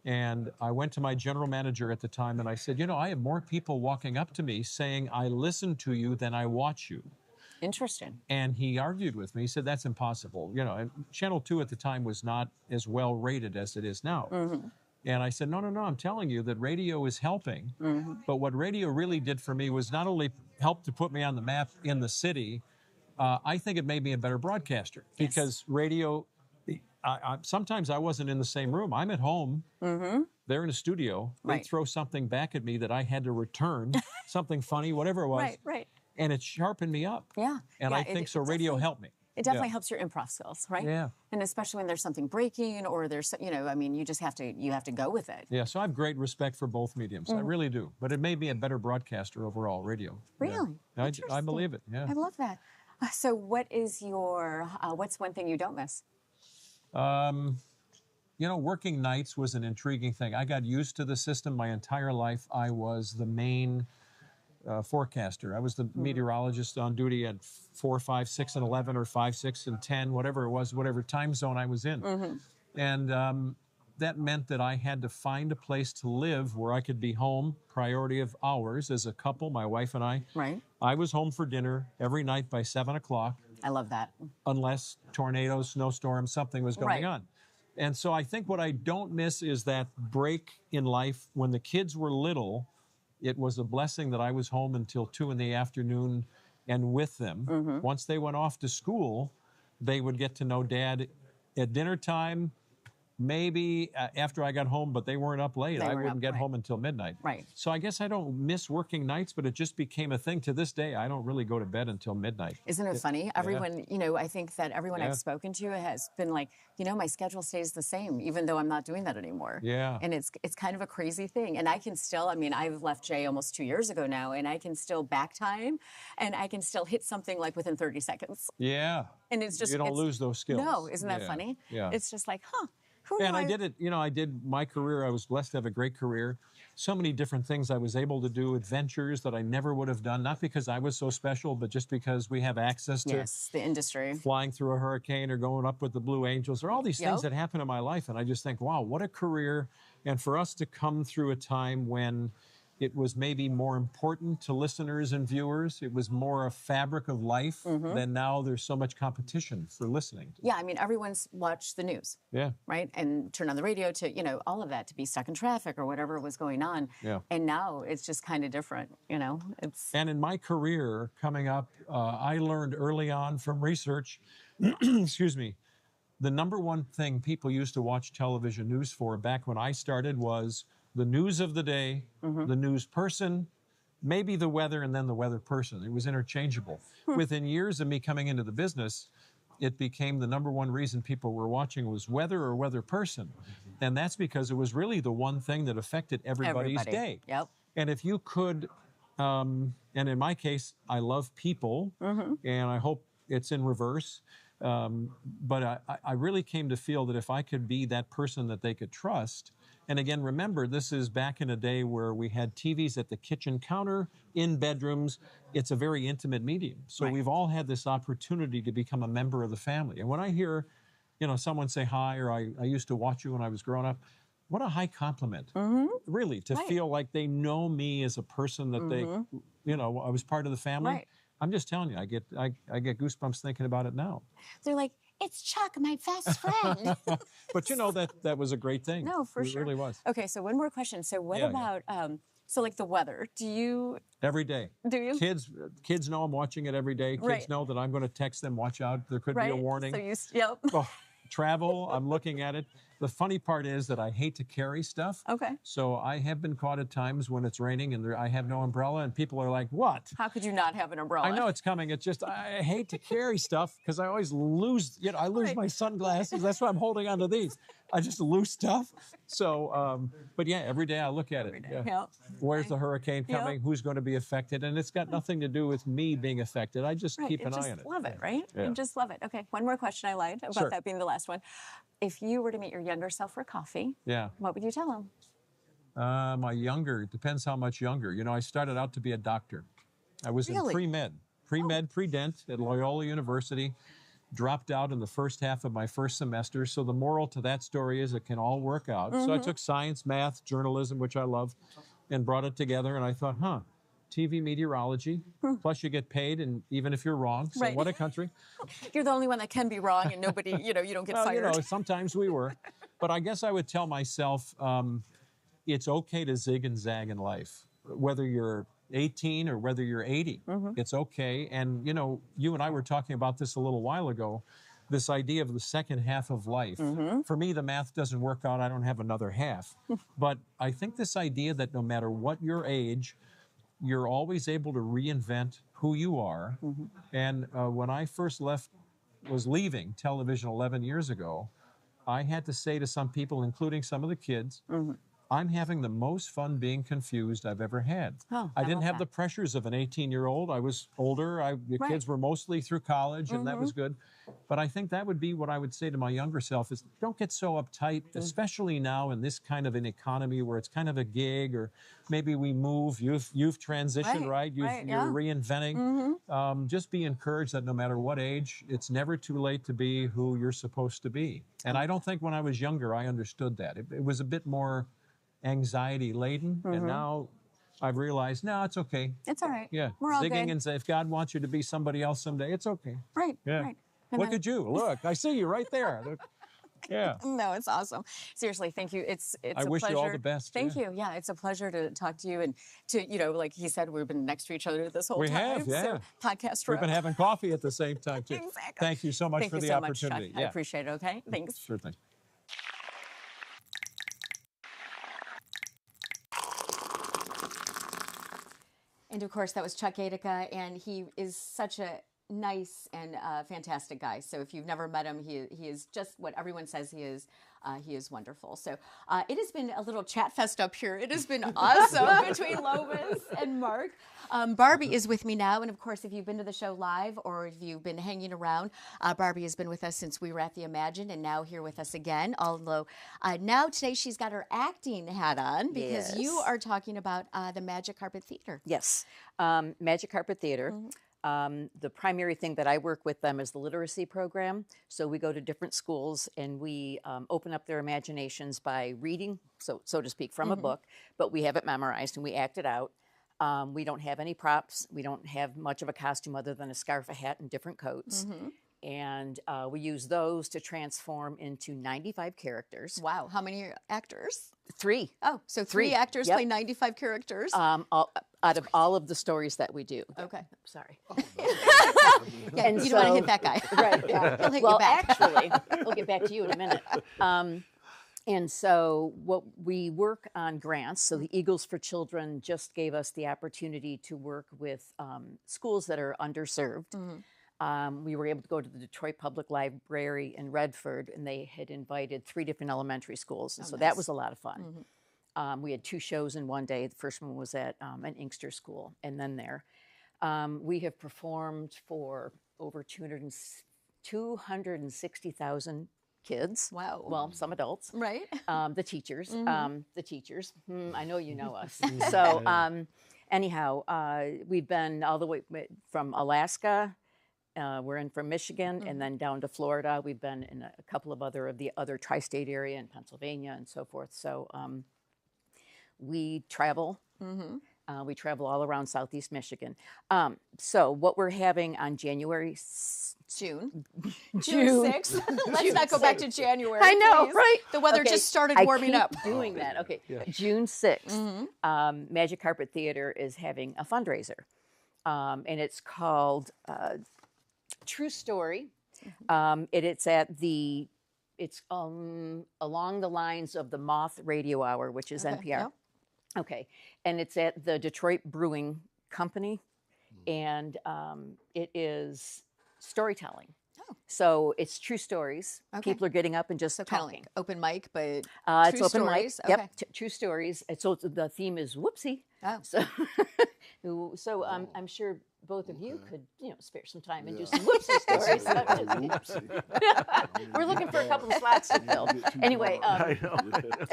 [SPEAKER 7] And I went to my general manager at the time and I said, I have more people walking up to me saying, I listen to you than I watch you.
[SPEAKER 1] Interesting.
[SPEAKER 7] And he argued with me. He said, that's impossible. And Channel 2 at the time was not as well rated as it is now. And I said, no, I'm telling you that radio is helping. But what radio really did for me was not only help to put me on the map in the city, I think it made me a better broadcaster.
[SPEAKER 1] Yes.
[SPEAKER 7] Because radio, sometimes I wasn't in the same room. I'm at home. They're in a studio. They'd
[SPEAKER 1] Right.
[SPEAKER 7] throw something back at me that I had to return, something funny, whatever it was.
[SPEAKER 1] Right.
[SPEAKER 7] And it sharpened me up.
[SPEAKER 1] Yeah.
[SPEAKER 7] And
[SPEAKER 1] Yeah,
[SPEAKER 7] I think
[SPEAKER 1] it
[SPEAKER 7] so radio
[SPEAKER 1] definitely-
[SPEAKER 7] helped me.
[SPEAKER 1] It definitely
[SPEAKER 7] Yeah.
[SPEAKER 1] helps your improv skills, right?
[SPEAKER 7] Yeah.
[SPEAKER 1] And especially when there's something breaking or there's, I mean, you just have to go with it.
[SPEAKER 7] Yeah, so I have great respect for both mediums. I really do. But it made me a better broadcaster overall, radio.
[SPEAKER 1] Really?
[SPEAKER 7] Yeah. I believe it, yeah.
[SPEAKER 1] I love that. So what is what's one thing you don't miss?
[SPEAKER 7] Working nights was an intriguing thing. I got used to the system my entire life. I was the main forecaster. I was the meteorologist on duty at 4, 5, 6, and 11, or 5, 6, and 10, whatever it was, whatever time zone I was in. And that meant that I had to find a place to live where I could be home, priority of hours as a couple, my wife and I.
[SPEAKER 1] Right.
[SPEAKER 7] I was home for dinner every night by 7 o'clock,
[SPEAKER 1] I love that.
[SPEAKER 7] unless tornadoes, snowstorms, something was going
[SPEAKER 1] Right.
[SPEAKER 7] on. And so I think what I don't miss is that break in life. When the kids were little, it was a blessing that I was home until 2 in the afternoon and with them. Once they went off to school, they would get to know Dad at dinner time, maybe after I got home, but they weren't up late.
[SPEAKER 1] They
[SPEAKER 7] I
[SPEAKER 1] weren't
[SPEAKER 7] wouldn't
[SPEAKER 1] up,
[SPEAKER 7] get
[SPEAKER 1] right.
[SPEAKER 7] home until midnight.
[SPEAKER 1] Right.
[SPEAKER 7] So I guess I don't miss working nights, but it just became a thing. To this day, I don't really go to bed until midnight.
[SPEAKER 1] Isn't it funny? Everyone, I think that everyone
[SPEAKER 7] Yeah.
[SPEAKER 1] I've spoken to has been like, my schedule stays the same, even though I'm not doing that anymore.
[SPEAKER 7] Yeah.
[SPEAKER 1] And it's kind of a crazy thing. And I can still, I've left Jay almost 2 years ago now, and I can still back time, and I can still hit something like within 30 seconds.
[SPEAKER 7] Yeah.
[SPEAKER 1] And it's just
[SPEAKER 7] You don't
[SPEAKER 1] it's-
[SPEAKER 7] lose those skills.
[SPEAKER 1] No, isn't that
[SPEAKER 7] Yeah.
[SPEAKER 1] funny?
[SPEAKER 7] Yeah.
[SPEAKER 1] It's just like, who
[SPEAKER 7] And
[SPEAKER 1] knew
[SPEAKER 7] I did it, I did my career. I was blessed to have a great career. So many different things I was able to do, adventures that I never would have done, not because I was so special, but just because we have access to
[SPEAKER 1] Yes, the industry.
[SPEAKER 7] flying through a hurricane or going up with the Blue Angels, or all these things
[SPEAKER 1] Yep.
[SPEAKER 7] that happen in my life. And I just think, wow, what a career. And for us to come through a time when it was maybe more important to listeners and viewers, it was more a fabric of life, than now there's so much competition for listening.
[SPEAKER 1] Yeah, everyone's watched the news.
[SPEAKER 7] Yeah.
[SPEAKER 1] Right? And turn on the radio to, all of that, to be stuck in traffic or whatever was going on.
[SPEAKER 7] Yeah.
[SPEAKER 1] And now it's just kind of different, It's
[SPEAKER 7] And in my career coming up, I learned early on from research, excuse me, the number one thing people used to watch television news for back when I started was the news of the day, the news person, maybe the weather, and then the weather person. It was interchangeable. Within years of me coming into the business, it became the number one reason people were watching was weather or weather person. And that's because it was really the one thing that affected everybody's day.
[SPEAKER 1] Yep.
[SPEAKER 7] And if you could, and in my case, I love people, and I hope it's in reverse. But I really came to feel that if I could be that person that they could trust, and again, remember, this is back in a day where we had TVs at the kitchen counter, in bedrooms. It's a very intimate medium. So we've all had this opportunity to become a member of the family. And when I hear, someone say hi, or I used to watch you when I was growing up, what a high compliment, really, to feel like they know me as a person that they, I was part of the family.
[SPEAKER 1] Right.
[SPEAKER 7] I'm just telling you, I get goosebumps thinking about it now.
[SPEAKER 1] They're like, it's Chuck, my best friend.
[SPEAKER 7] But that was a great thing.
[SPEAKER 1] No, for sure.
[SPEAKER 7] It really was.
[SPEAKER 1] Okay, so one more question. So what about, so like the weather? Do you?
[SPEAKER 7] Every day.
[SPEAKER 1] Do you?
[SPEAKER 7] Kids know I'm watching it every day. Kids know that I'm going to text them, watch out, there could be a warning.
[SPEAKER 1] So yep.
[SPEAKER 7] Oh, travel, I'm looking at it. The funny part is that I hate to carry stuff.
[SPEAKER 1] Okay.
[SPEAKER 7] So I have been caught at times when it's raining and I have no umbrella, and people are like, what?
[SPEAKER 1] How could you not have an umbrella?
[SPEAKER 7] I know it's coming. It's just, I hate to carry stuff because I always lose, I lose my sunglasses. That's why I'm holding onto these. I just lose stuff. So, but yeah, every day I look at it. Yeah.
[SPEAKER 1] Yep.
[SPEAKER 7] Where's the hurricane coming?
[SPEAKER 1] Yep.
[SPEAKER 7] Who's going to be affected? And it's got nothing to do with me being affected. I just keep an eye on it.
[SPEAKER 1] Love it, right?
[SPEAKER 7] Yeah.
[SPEAKER 1] You just love it. Okay, one more question I lied about
[SPEAKER 7] Sure.
[SPEAKER 1] that being the last one. If you were to meet your younger self for coffee, what would you tell him?
[SPEAKER 7] It depends how much younger. I started out to be a doctor. I was in pre-med, pre-dent at Loyola University, dropped out in the first half of my first semester. So the moral to that story is it can all work out. So I took science, math, journalism, which I love, and brought it together. And I thought, TV meteorology, plus you get paid, and even if you're wrong, so what a country.
[SPEAKER 1] You're the only one that can be wrong, and nobody, you don't get fired.
[SPEAKER 7] Sometimes we were. But I guess I would tell myself, it's okay to zig and zag in life, whether you're 18 or whether you're 80. It's okay. And, you and I were talking about this a little while ago, this idea of the second half of life. For me, the math doesn't work out. I don't have another half. But I think this idea that no matter what your age, you're always able to reinvent who you are. And when I first was leaving television 11 years ago, I had to say to some people, including some of the kids, I'm having the most fun being confused I've ever had. I didn't have the pressures of an 18-year-old. I was older. The kids were mostly through college, and that was good. But I think that would be what I would say to my younger self is don't get so uptight, especially now in this kind of an economy where it's kind of a gig, or maybe we move, you've transitioned, right? You're reinventing. Just be encouraged that no matter what age, it's never too late to be who you're supposed to be. And I don't think when I was younger, I understood that. It was a bit more anxiety laden, and now I've realized, no, it's okay.
[SPEAKER 1] It's all right.
[SPEAKER 7] Yeah,
[SPEAKER 1] we're all
[SPEAKER 7] zigging
[SPEAKER 1] good.
[SPEAKER 7] and say, if God wants you to be somebody else someday, it's okay.
[SPEAKER 1] Right.
[SPEAKER 7] Yeah.
[SPEAKER 1] Right.
[SPEAKER 7] Look at you. Look, I see you right there. Yeah.
[SPEAKER 1] No, it's awesome. Seriously, thank you. It's a pleasure.
[SPEAKER 7] I wish you all the best.
[SPEAKER 1] Thank you. Yeah, it's a pleasure to talk to you and to, like he said, we've been next to each other this whole time.
[SPEAKER 7] We have, yeah.
[SPEAKER 1] So, podcast
[SPEAKER 7] We've been having coffee at the same time, too.
[SPEAKER 1] Exactly.
[SPEAKER 7] Thank you so much for the opportunity.
[SPEAKER 1] Chuck. I appreciate it, okay? Thanks.
[SPEAKER 7] Sure thing.
[SPEAKER 1] And of course, that was Chuck Adika, and he is such a nice and fantastic guy. So if you've never met him, he is just what everyone says he is. He is wonderful. So it has been a little chat fest up here. It has been awesome between Lovis and Mark. Barbie is with me now. And of course, if you've been to the show live or if you've been hanging around, Barbie has been with us since we were at the Imagine and now here with us again. Although now today she's got her acting hat on because you are talking about the Magic Carpet Theater.
[SPEAKER 2] Yes, Magic Carpet Theater. The primary thing that I work with them is the literacy program. So we go to different schools and we open up their imaginations by reading, so to speak, from a book, but we have it memorized and we act it out. We don't have any props. We don't have much of a costume other than a scarf, a hat, and different coats. And we use those to transform into 95 characters.
[SPEAKER 1] Wow. How many actors?
[SPEAKER 2] 3.
[SPEAKER 1] Oh, so 3 actors play 95 characters?
[SPEAKER 2] Out of all of the stories that we do.
[SPEAKER 1] Okay.
[SPEAKER 2] Sorry.
[SPEAKER 1] Yeah, and you don't want to hit that guy.
[SPEAKER 2] Right. Yeah.
[SPEAKER 1] He'll hit
[SPEAKER 2] Well,
[SPEAKER 1] you back.
[SPEAKER 2] actually, we'll get back to you in a minute. And so what we work on grants. So the Eagles for Children just gave us the opportunity to work with schools that are underserved. We were able to go to the Detroit Public Library in Redford, and they had invited 3 different elementary schools. And so that was a lot of fun. We had 2 shows in one day. The first one was at an Inkster school, and then there. We have performed for over 260,000 kids.
[SPEAKER 1] Wow.
[SPEAKER 2] Well, some adults.
[SPEAKER 1] Right.
[SPEAKER 2] The teachers. I know you know us. So anyhow, we've been all the way from Alaska. We're in from Michigan and then down to Florida. We've been in a couple of the other tri-state area in Pennsylvania and so forth. So we travel. We travel all around Southeast Michigan. So what we're having on June
[SPEAKER 1] 6th. Let's not go back to January.
[SPEAKER 2] I know,
[SPEAKER 1] please.
[SPEAKER 2] right?
[SPEAKER 1] The weather
[SPEAKER 2] Okay,
[SPEAKER 1] just started warming
[SPEAKER 2] I
[SPEAKER 1] up.
[SPEAKER 2] keep doing that. Okay, June 6th, Magic Carpet Theater is having a fundraiser, and it's called True Story. It's along the lines of the Moth Radio Hour, which is NPR.
[SPEAKER 1] Yep.
[SPEAKER 2] Okay, and it's at the Detroit Brewing Company, and it is storytelling.
[SPEAKER 1] Oh.
[SPEAKER 2] So it's true stories.
[SPEAKER 1] Okay.
[SPEAKER 2] People are getting up and just
[SPEAKER 1] So kind of
[SPEAKER 2] talking.
[SPEAKER 1] like open mic, but
[SPEAKER 2] It's
[SPEAKER 1] true
[SPEAKER 2] open mic.
[SPEAKER 1] stories.
[SPEAKER 2] Yep,
[SPEAKER 1] Okay.
[SPEAKER 2] true stories. And so the theme is whoopsie.
[SPEAKER 1] Oh.
[SPEAKER 2] So I'm sure both of you could spare some time and do some whoopsie stories. We're looking for a couple of slots to fill. Anyway,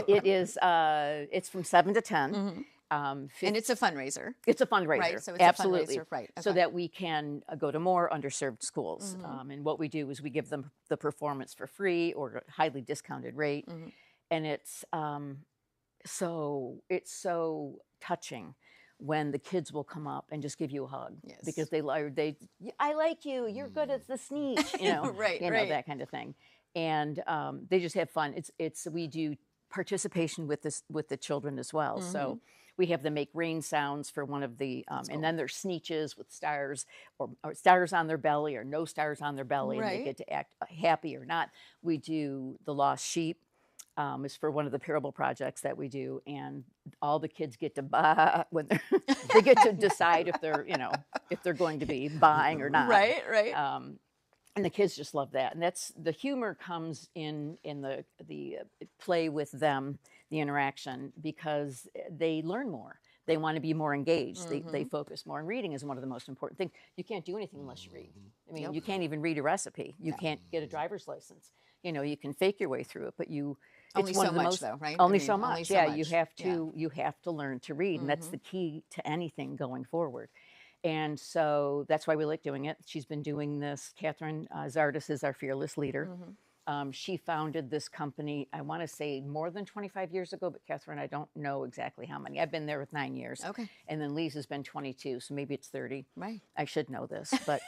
[SPEAKER 2] it's from 7 to 10.
[SPEAKER 1] And it's a fundraiser.
[SPEAKER 2] It's a fundraiser,
[SPEAKER 1] Right, so it's
[SPEAKER 2] absolutely,
[SPEAKER 1] a fundraiser, right,
[SPEAKER 2] so
[SPEAKER 1] okay.
[SPEAKER 2] that we can go to more underserved schools. And what we do is we give them the performance for free or a highly discounted rate, and it's so touching when the kids will come up and just give you a hug because I like you, you're good at the sneak,
[SPEAKER 1] Right, right.
[SPEAKER 2] that kind of thing, and they just have fun. We do participation with the children as well, so. We have them make rain sounds for one of the, and then there's sneeches with stars or stars on their belly or no stars on their belly, and they get to act happy or not. We do the lost sheep, is for one of the parable projects that we do, and all the kids get to buy when they get to decide if they're going to be buying or not.
[SPEAKER 1] Right.
[SPEAKER 2] And the kids just love that, and the humor comes in the play with them, the interaction, because they learn more. They want to be more engaged. They focus more. And reading is one of the most important things. You can't do anything unless you read. I mean, you can't even read a recipe. You can't get a driver's license. You can fake your way through it, but
[SPEAKER 1] Only
[SPEAKER 2] it's one
[SPEAKER 1] so
[SPEAKER 2] of the
[SPEAKER 1] much,
[SPEAKER 2] most,
[SPEAKER 1] though, right?
[SPEAKER 2] Only
[SPEAKER 1] I mean,
[SPEAKER 2] so much.
[SPEAKER 1] only so
[SPEAKER 2] Yeah,
[SPEAKER 1] much.
[SPEAKER 2] you have to learn to read, and that's the key to anything going forward. And so that's why we like doing it. She's been doing this. Catherine Zardis is our fearless leader. She founded this company, I want to say more than 25 years ago, but Catherine, I don't know exactly how many. I've been there with 9 years.
[SPEAKER 1] Okay.
[SPEAKER 2] And then Lisa's been 22, so maybe it's 30.
[SPEAKER 1] Right.
[SPEAKER 2] I should know this, but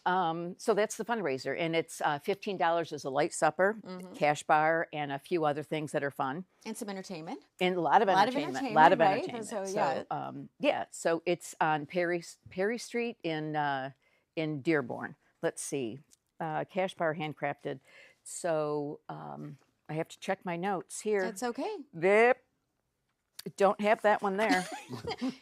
[SPEAKER 2] so that's the fundraiser, and it's $15 as a light supper, cash bar, and a few other things that are fun.
[SPEAKER 1] And some entertainment.
[SPEAKER 2] And a lot of entertainment.
[SPEAKER 1] Right? So,
[SPEAKER 2] So it's on Perry Street in Dearborn. Let's see, cash bar, handcrafted. So I have to check my notes here.
[SPEAKER 1] That's okay.
[SPEAKER 2] Yep. Don't have that one there.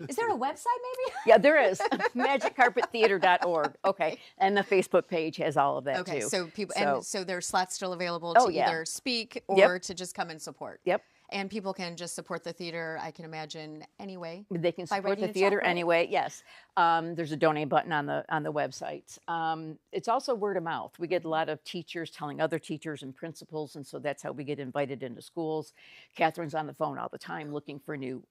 [SPEAKER 1] Is there a website maybe?
[SPEAKER 2] Yeah, there is. MagicCarpetTheater.org. Okay. And the Facebook page has all of that
[SPEAKER 1] Okay,
[SPEAKER 2] too.
[SPEAKER 1] so people, so there's slots still available
[SPEAKER 2] Oh,
[SPEAKER 1] to
[SPEAKER 2] yeah.
[SPEAKER 1] either speak or to just come and support.
[SPEAKER 2] Yep.
[SPEAKER 1] And people can just support the theater, I can imagine, anyway.
[SPEAKER 2] They can
[SPEAKER 1] by
[SPEAKER 2] support
[SPEAKER 1] writing
[SPEAKER 2] the
[SPEAKER 1] a
[SPEAKER 2] theater
[SPEAKER 1] check, right?
[SPEAKER 2] anyway. Yes, there's a donate button on the website. It's also word of mouth. We get a lot of teachers telling other teachers and principals, and so that's how we get invited into schools. Catherine's on the phone all the time looking for new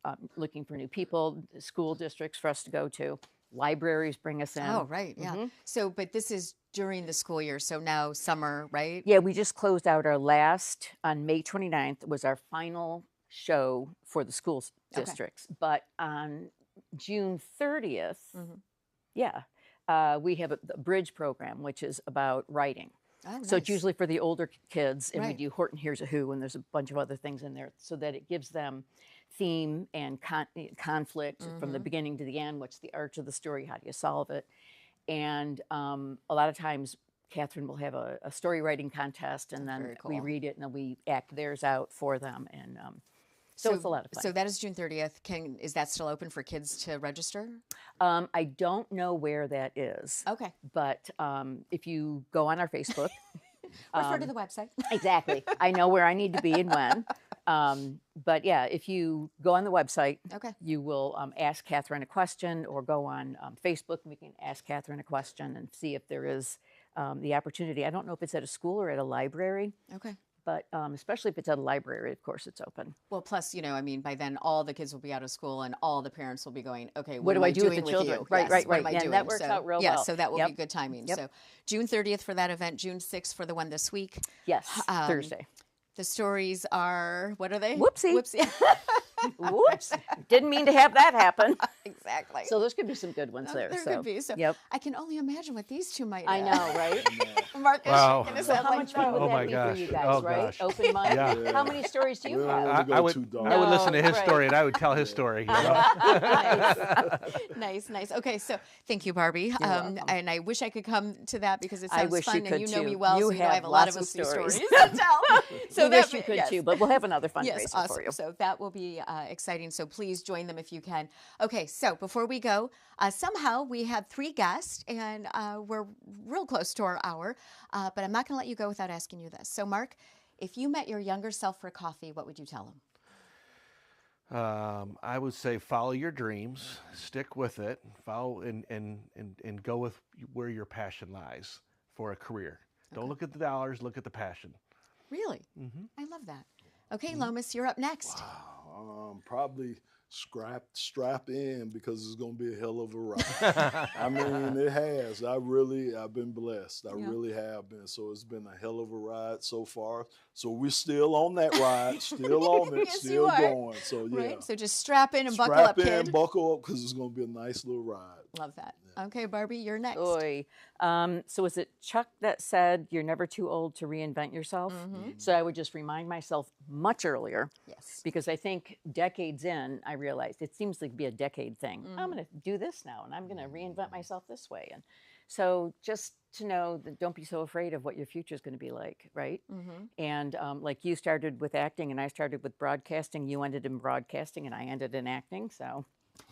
[SPEAKER 2] people, school districts for us to go to. Libraries bring us in.
[SPEAKER 1] Oh, right, yeah. So, but this is during the school year, so now summer, right?
[SPEAKER 2] Yeah, we just closed out our last, on May 29th, was our final show for the school districts. But on June 30th, we have a bridge program, which is about writing.
[SPEAKER 1] Oh,
[SPEAKER 2] So it's
[SPEAKER 1] nice.
[SPEAKER 2] usually for the older kids, and we
[SPEAKER 1] Right.
[SPEAKER 2] do Horton Hears a Who, and there's a bunch of other things in there, so that it gives them theme and conflict from the beginning to the end. What's the arch of the story? How do you solve it? And a lot of times, Catherine will have a story writing contest, and then
[SPEAKER 1] very
[SPEAKER 2] we
[SPEAKER 1] cool.
[SPEAKER 2] read it, and then we act theirs out for them. And so it's a lot of fun.
[SPEAKER 1] So that is June 30th. Is that still open for kids to register?
[SPEAKER 2] I don't know where that is.
[SPEAKER 1] Okay.
[SPEAKER 2] But if you go on our Facebook,
[SPEAKER 1] Refer to the website.
[SPEAKER 2] exactly, I know where I need to be and when. But yeah, if you go on the website,
[SPEAKER 1] Okay.
[SPEAKER 2] you will ask Catherine a question, or go on Facebook and we can ask Catherine a question and see if there is the opportunity. I don't know if it's at a school or at a library,
[SPEAKER 1] Okay.
[SPEAKER 2] but especially if it's at a library, of course, it's open.
[SPEAKER 1] Well, plus, I mean, by then all the kids will be out of school and all the parents will be going, okay,
[SPEAKER 2] What
[SPEAKER 1] am
[SPEAKER 2] do I
[SPEAKER 1] I
[SPEAKER 2] do with
[SPEAKER 1] doing
[SPEAKER 2] the children?
[SPEAKER 1] you?
[SPEAKER 2] Right,
[SPEAKER 1] Yes,
[SPEAKER 2] right,
[SPEAKER 1] what am
[SPEAKER 2] right.
[SPEAKER 1] I
[SPEAKER 2] Yeah,
[SPEAKER 1] doing?
[SPEAKER 2] that works out real
[SPEAKER 1] yeah,
[SPEAKER 2] well.
[SPEAKER 1] so that will
[SPEAKER 2] Yep.
[SPEAKER 1] be good timing.
[SPEAKER 2] Yep.
[SPEAKER 1] So June 30th for that event, June 6th for the one this week.
[SPEAKER 2] Yes, Thursday.
[SPEAKER 1] The stories are, what are they?
[SPEAKER 2] Whoopsie.
[SPEAKER 1] Whoopsie.
[SPEAKER 2] Whoops. Didn't mean to have that happen.
[SPEAKER 1] Exactly.
[SPEAKER 2] So those could be some good ones there.
[SPEAKER 1] There
[SPEAKER 2] so.
[SPEAKER 1] could be. So
[SPEAKER 2] Yep.
[SPEAKER 1] I can only imagine what these two might
[SPEAKER 2] I
[SPEAKER 1] have.
[SPEAKER 2] know, right?
[SPEAKER 1] Marcus,
[SPEAKER 3] Wow.
[SPEAKER 1] shaking his
[SPEAKER 2] So
[SPEAKER 1] head
[SPEAKER 2] how
[SPEAKER 1] like
[SPEAKER 2] much fun
[SPEAKER 1] no.
[SPEAKER 2] would
[SPEAKER 3] Oh
[SPEAKER 2] that
[SPEAKER 3] my
[SPEAKER 2] be
[SPEAKER 3] gosh.
[SPEAKER 2] for you guys,
[SPEAKER 3] Oh
[SPEAKER 2] right?
[SPEAKER 3] gosh.
[SPEAKER 2] Open mind.
[SPEAKER 3] Yeah.
[SPEAKER 2] How many stories do you
[SPEAKER 6] We
[SPEAKER 2] have?
[SPEAKER 6] don't wanna
[SPEAKER 3] I
[SPEAKER 6] go
[SPEAKER 3] would,
[SPEAKER 6] too dark.
[SPEAKER 3] I would listen to his
[SPEAKER 2] right.
[SPEAKER 3] story and I would tell his story.
[SPEAKER 1] Nice. Okay, so thank you, Barbie.
[SPEAKER 2] welcome.
[SPEAKER 1] And I wish I could come to that because it
[SPEAKER 2] I
[SPEAKER 1] sounds
[SPEAKER 2] wish you
[SPEAKER 1] fun,
[SPEAKER 2] could
[SPEAKER 1] and you know
[SPEAKER 2] too.
[SPEAKER 1] me well,
[SPEAKER 2] You
[SPEAKER 1] so I
[SPEAKER 2] have
[SPEAKER 1] have a lot of
[SPEAKER 2] lots
[SPEAKER 1] Oopsie
[SPEAKER 2] of stories.
[SPEAKER 1] stories to tell. So
[SPEAKER 2] We wish you could
[SPEAKER 1] yes.
[SPEAKER 2] too, but we'll have another fundraiser
[SPEAKER 1] Yes, awesome.
[SPEAKER 2] for you.
[SPEAKER 1] So that will be exciting. So please join them if you can. Okay, so before we go, somehow we have 3 guests, and we're real close to our hour. But I'm not going to let you go without asking you this. So, Mark, if you met your younger self for coffee, what would you tell him?
[SPEAKER 3] I would say follow your dreams, stick with it, follow and go with where your passion lies for a career. Don't look at the dollars, look at the passion.
[SPEAKER 1] Really? I love that. Okay, Lomas, you're up next.
[SPEAKER 6] Probably strap in because it's going to be a hell of a ride. I mean, it has. I've been blessed. I really have been. So it's been a hell of a ride so far. So we're still on that ride, still on it,
[SPEAKER 1] Yes, you
[SPEAKER 6] still
[SPEAKER 1] are.
[SPEAKER 6] going. So yeah.
[SPEAKER 1] Right? So just strap in and buckle
[SPEAKER 6] Strap
[SPEAKER 1] up,
[SPEAKER 6] in,
[SPEAKER 1] kid.
[SPEAKER 6] buckle up because it's going to be a nice little ride.
[SPEAKER 1] Love that. Okay, Barbie, you're next.
[SPEAKER 2] Oy. So was it Chuck that said you're never too old to reinvent yourself? So I would just remind myself much earlier.
[SPEAKER 1] Yes.
[SPEAKER 2] Because I think decades in, I realized it seems to be a decade thing. I'm going to do this now, and I'm going to reinvent myself this way. And so just to know that don't be so afraid of what your future is going to be like, right? And like you started with acting, and I started with broadcasting. You ended in broadcasting, and I ended in acting. So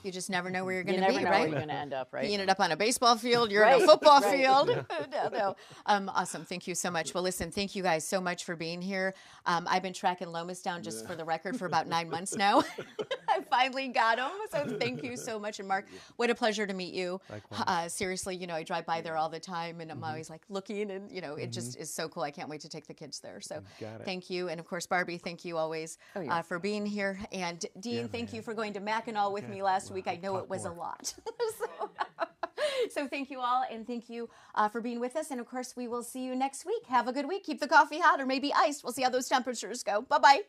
[SPEAKER 1] You just never know where you're going
[SPEAKER 2] you
[SPEAKER 1] to
[SPEAKER 2] never
[SPEAKER 1] be,
[SPEAKER 2] know
[SPEAKER 1] right?
[SPEAKER 2] where you're going to end up, right?
[SPEAKER 1] He ended up on a baseball field. You're in
[SPEAKER 2] Right,
[SPEAKER 1] a football
[SPEAKER 2] right.
[SPEAKER 1] field. No. Awesome. Thank you so much. Well, listen, thank you guys so much for being here. I've been tracking Lomas down just for the record for about 9 months now. I finally got him. So thank you so much. And Mark, what a pleasure to meet you. Seriously, I drive by there all the time and I'm always like looking and, it just is so cool. I can't wait to take the kids there. So thank you. And of course, Barbie, thank you always for being here. And Dean, thank you for going to Mackinac with me last week. I know it was a lot. So thank you all, and thank you for being with us. And of course, we will see you next week. Have a good week. Keep the coffee hot or maybe iced. We'll see how those temperatures go. Bye-bye.